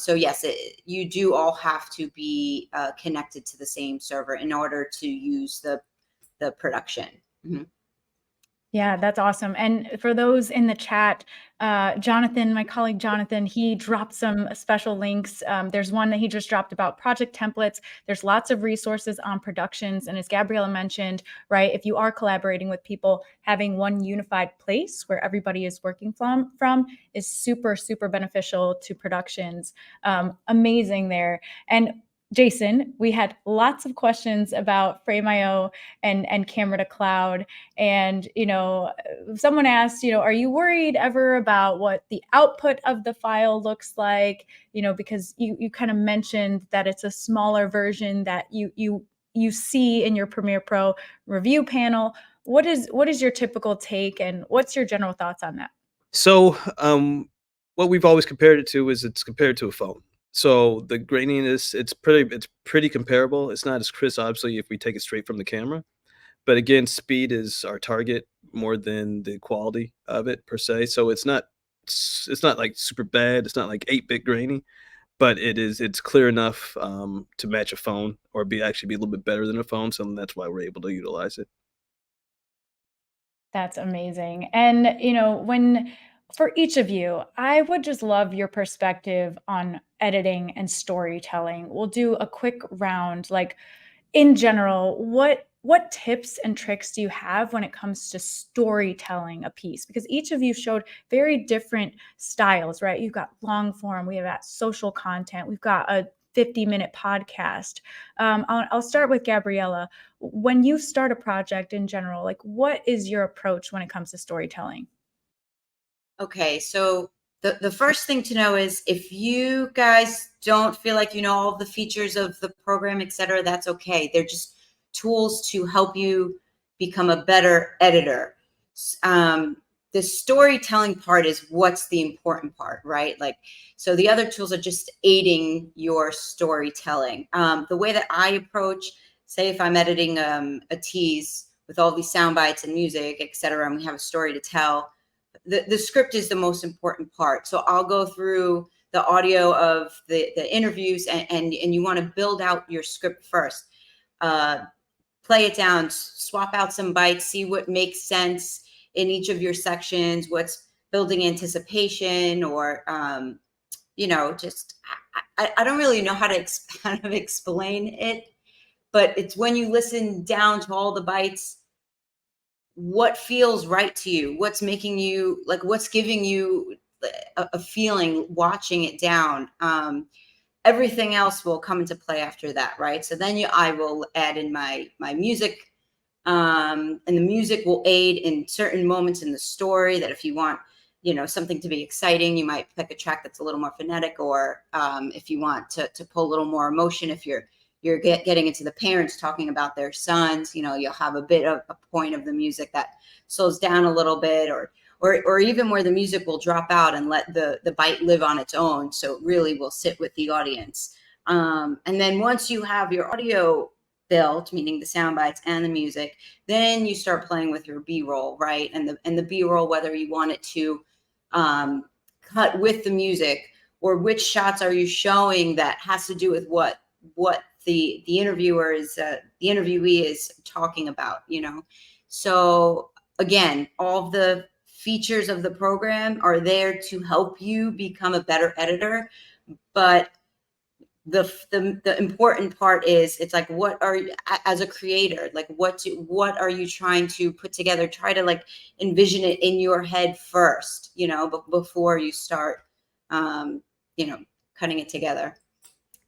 So yes, you do all have to be connected to the same server in order to use the production. Mm-hmm. Yeah, that's awesome. And for those in the chat, Jonathan, my colleague Jonathan, he dropped some special links. There's one that he just dropped about project templates. There's lots of resources on productions. And as Gabriella mentioned, right, if you are collaborating with people, having one unified place where everybody is working from is super, super beneficial to productions. Amazing there. And Jason, we had lots of questions about Frame.io and camera to cloud. And, you know, someone asked, you know, are you worried ever about what the output of the file looks like? You know, because you kind of mentioned that it's a smaller version that you you see in your Premiere Pro review panel. What is your typical take, and what's your general thoughts on that? So, what we've always compared it to is it's compared to a phone. So the graininess, it's pretty comparable. It's not as crisp, obviously, if we take it straight from the camera. But again, speed is our target more than the quality of it per se. So it's not like super bad. It's not like 8-bit grainy, but it's clear enough to match a phone or actually be a little bit better than a phone. So that's why we're able to utilize it. That's amazing. And, for each of you, I would just love your perspective on editing and storytelling. We'll do a quick round. Like, in general, what tips and tricks do you have when it comes to storytelling a piece? Because each of you showed very different styles, right? You've got long form, we have got social content, we've got a 50-minute podcast. I'll start with Gabriella. When you start a project in general, like, what is your approach when it comes to storytelling? Okay, so the first thing to know is if you guys don't feel like you know all of the features of the program, et cetera, that's okay. They're just tools to help you become a better editor. The storytelling part is what's the important part, right? Like, so the other tools are just aiding your storytelling. The way that I approach, say if I'm editing a tease with all these sound bites and music, et cetera, and we have a story to tell, the script is the most important part. So I'll go through the audio of the interviews and you want to build out your script first. Play it down, swap out some bites, see what makes sense in each of your sections, what's building anticipation or, just, I don't really know how to kind of explain it, but it's when you listen down to all the bites, what feels right to you, what's making you, like, what's giving you a feeling watching it down. Everything else will come into play after that, right? So then I will add in my music, and the music will aid in certain moments in the story that if you want, something to be exciting, you might pick a track that's a little more phonetic, or if you want to pull a little more emotion, if you're getting into the parents talking about their sons, you'll have a bit of a point of the music that slows down a little bit, or even where the music will drop out and let the bite live on its own. So it really will sit with the audience. And then once you have your audio built, meaning the sound bites and the music, then you start playing with your B-roll, right? And the B-roll, whether you want it to cut with the music, or which shots are you showing that has to do with what the interviewee is talking about, So again, all the features of the program are there to help you become a better editor, but the important part is, it's like, what are you, as a creator, like what are you trying to put together? Try to like envision it in your head first, before you start cutting it together.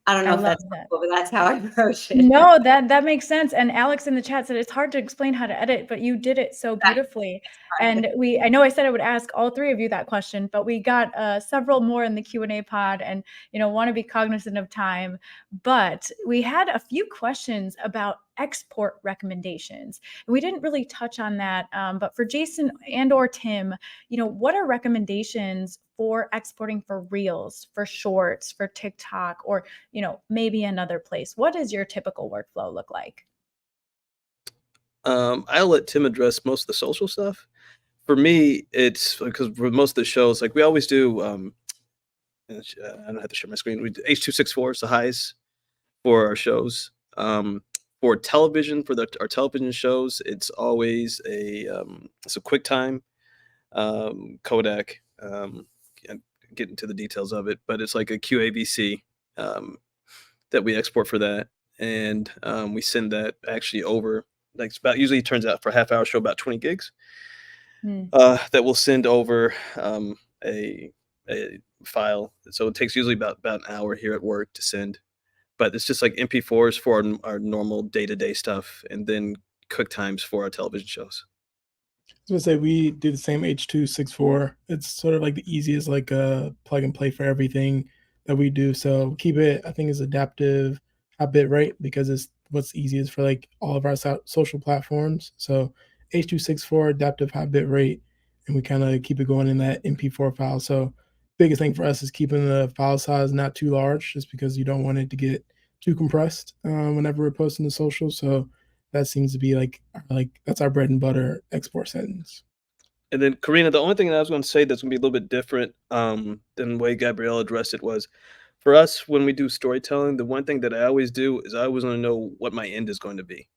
I don't know if that's helpful, but that's how I approach it. No, that makes sense. And Alex in the chat said it's hard to explain how to edit, but you did it so beautifully. And I know I said I would ask all three of you that question, but we got several more in the Q&A pod, and want to be cognizant of time. But we had a few questions about export recommendations. And we didn't really touch on that, but for Jason and or Tim, what are recommendations for exporting for Reels, for Shorts, for TikTok, or maybe another place? What does your typical workflow look like? I'll let Tim address most of the social stuff. For me, it's because for most of the shows, like we always do, I don't have to share my screen. We do H.264 is the highs for our shows. For television, for our television shows, it's always it's a QuickTime codec. Can't get into the details of it, but it's like a QAVC that we export for that, and we send that actually over. Like usually it turns out for a half-hour show about 20 gigs. That we'll send over a file. So it takes usually about an hour here at work to send. But it's just like MP4s for our normal day-to-day stuff, and then QuickTimes for our television shows. I was gonna say we do the same H.264. It's sort of like the easiest, like plug and play for everything that we do. So keep it, I think, is adaptive, high bit rate, because it's what's easiest for like all of our social platforms. So H.264 adaptive high bit rate, and we kind of keep it going in that MP4 file. So biggest thing for us is keeping the file size not too large, just because you don't want it to get too compressed whenever we're posting to social. So that seems to be like that's our bread and butter export settings. And then Karina, the only thing that I was going to say that's going to be a little bit different than the way Gabriella addressed it was, for us when we do storytelling, the one thing that I always do is I always want to know what my end is going to be.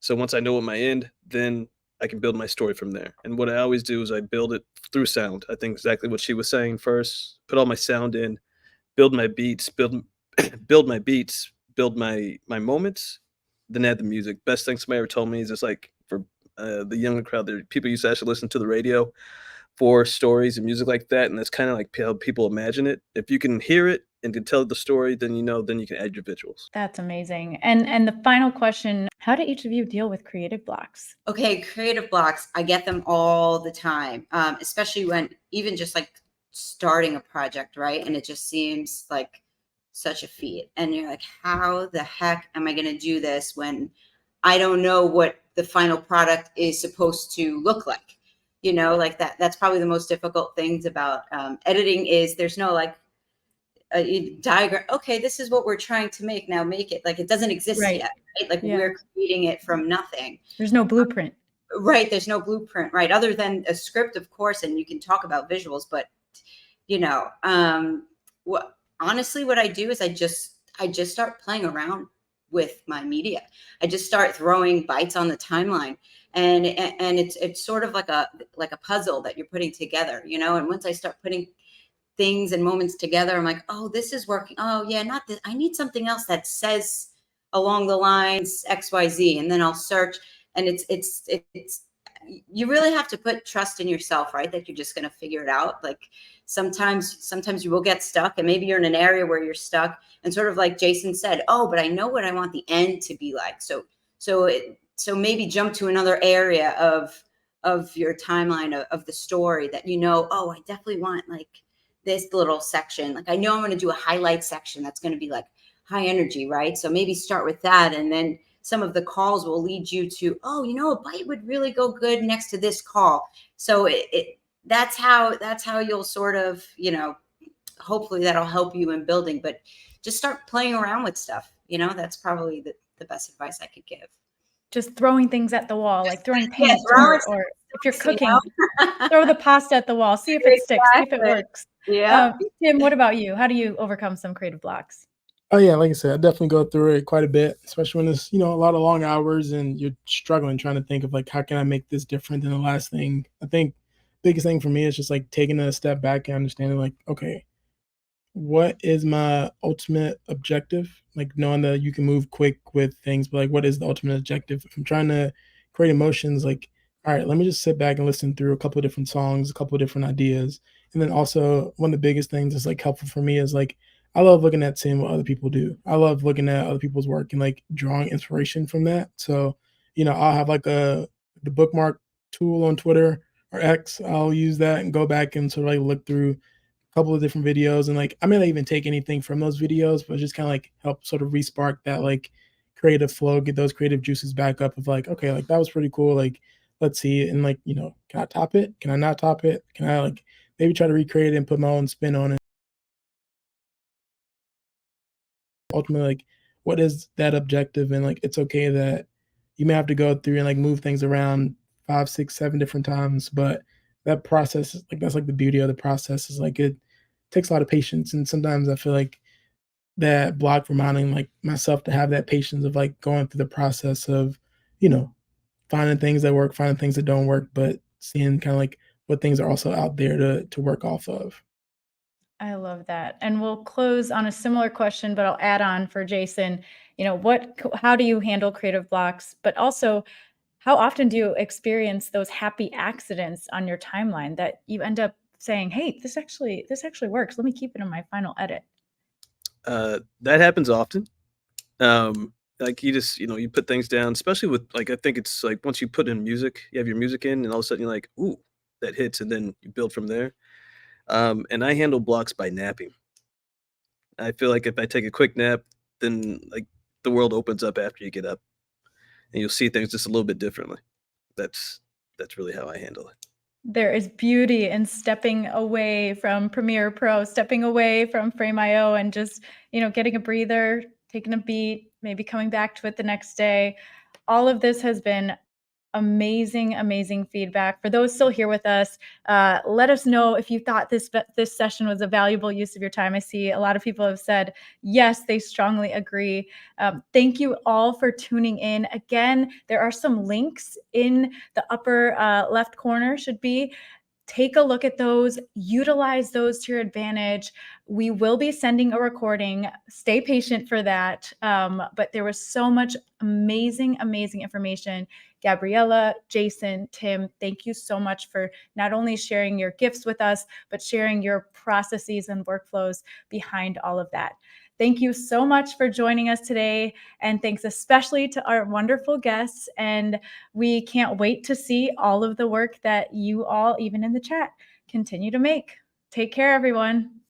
So once I know what my end, then I can build my story from there. And what I always do is I build it through sound. I think exactly what she was saying first. Put all my sound in, build my beats, build my beats, build my moments, then add the music. Best thing somebody ever told me is it's like for the younger crowd, there people used to actually listen to the radio for stories and music like that, and that's kind of like how people imagine it. If you can hear it and can tell the story, then then you can add your visuals. That's amazing. And the final question, how do each of you deal with creative blocks? Okay, creative blocks. I get them all the time, especially when even just like starting a project, right? And it just seems like such a feat. And you're like, how the heck am I going to do this when I don't know what the final product is supposed to look like? Like that's probably the most difficult things about editing is there's no like a diagram. Okay, this is what we're trying to make. Now make it. Like it doesn't exist yet, right? Like we're creating it from nothing. There's no blueprint. Right. There's no blueprint, right? Other than a script, of course, and you can talk about visuals, but honestly, what I do is I just start playing around with my media. I just start throwing bites on the timeline, and it's sort of like a puzzle that you're putting together, And once I start putting things and moments together, I'm like, oh, this is working. Oh yeah, not this. I need something else that says along the lines XYZ, and then I'll search. And it's you really have to put trust in yourself, right? That you're just going to figure it out. Like sometimes you will get stuck, and maybe you're in an area where you're stuck, and sort of like Jason said, oh, but I know what I want the end to be like. So maybe jump to another area of your timeline of the story that oh, I definitely want like this little section. Like I know I'm going to do a highlight section that's going to be like high energy, right? So maybe start with that, and then some of the calls will lead you to, oh, a bite would really go good next to this call. So that's how you'll sort of, hopefully that'll help you in building, but just start playing around with stuff. That's probably the best advice I could give. Just throwing things at the wall, like throwing paint or if you're cooking, throw the pasta at the wall, see if it sticks, see if it works. Yeah. Tim, what about you? How do you overcome some creative blocks? Oh yeah, like I said, I definitely go through it quite a bit, especially when it's a lot of long hours and you're struggling trying to think of like how can I make this different than the last thing. I think biggest thing for me is just like taking a step back and understanding like, okay, what is my ultimate objective? Like knowing that you can move quick with things, but like what is the ultimate objective? If I'm trying to create emotions, like, all right, let me just sit back and listen through a couple of different songs, a couple of different ideas. And then also one of the biggest things that's like helpful for me is like I love looking at seeing what other people do. I love looking at other people's work and like drawing inspiration from that. So, I'll have like the bookmark tool on Twitter or X. I'll use that and go back and sort of like look through a couple of different videos. And like, I may not even take anything from those videos, but just kind of like help sort of respark that like creative flow, get those creative juices back up of like, okay, like that was pretty cool. Like, let's see it. And like, can I top it? Can I not top it? Can I like maybe try to recreate it and put my own spin on it? Ultimately, like what is that objective? And like it's okay that you may have to go through and like move things around 5, 6, 7 different times, but that process is like that's like the beauty of the process is like it takes a lot of patience. And sometimes I feel like that block reminding like myself to have that patience of like going through the process of finding things that work, finding things that don't work, but seeing kind of like what things are also out there to work off of. I love that. And we'll close on a similar question, but I'll add on for Jason, how do you handle creative blocks? But also, how often do you experience those happy accidents on your timeline that you end up saying, hey, this actually works. Let me keep it in my final edit. That happens often. Like you just, you put things down, especially with like, I think it's like once you put in music, you have your music in and all of a sudden you're like, ooh, that hits. And then you build from there. And I handle blocks by napping. I feel like if I take a quick nap, then like the world opens up after you get up, and you'll see things just a little bit differently. That's really how I handle it. There is beauty in stepping away from Premiere Pro, stepping away from Frame.io, and just, getting a breather, taking a beat, maybe coming back to it the next day. All of this has been amazing, amazing feedback. For those still here with us, let us know if you thought this session was a valuable use of your time. I see a lot of people have said, yes, they strongly agree. Thank you all for tuning in. Again, there are some links in the upper left corner should be. Take a look at those, utilize those to your advantage. We will be sending a recording. Stay patient for that. But there was so much amazing, amazing information. Gabriella, Jason, Tim, thank you so much for not only sharing your gifts with us, but sharing your processes and workflows behind all of that. Thank you so much for joining us today. And thanks especially to our wonderful guests. And we can't wait to see all of the work that you all, even in the chat, continue to make. Take care, everyone.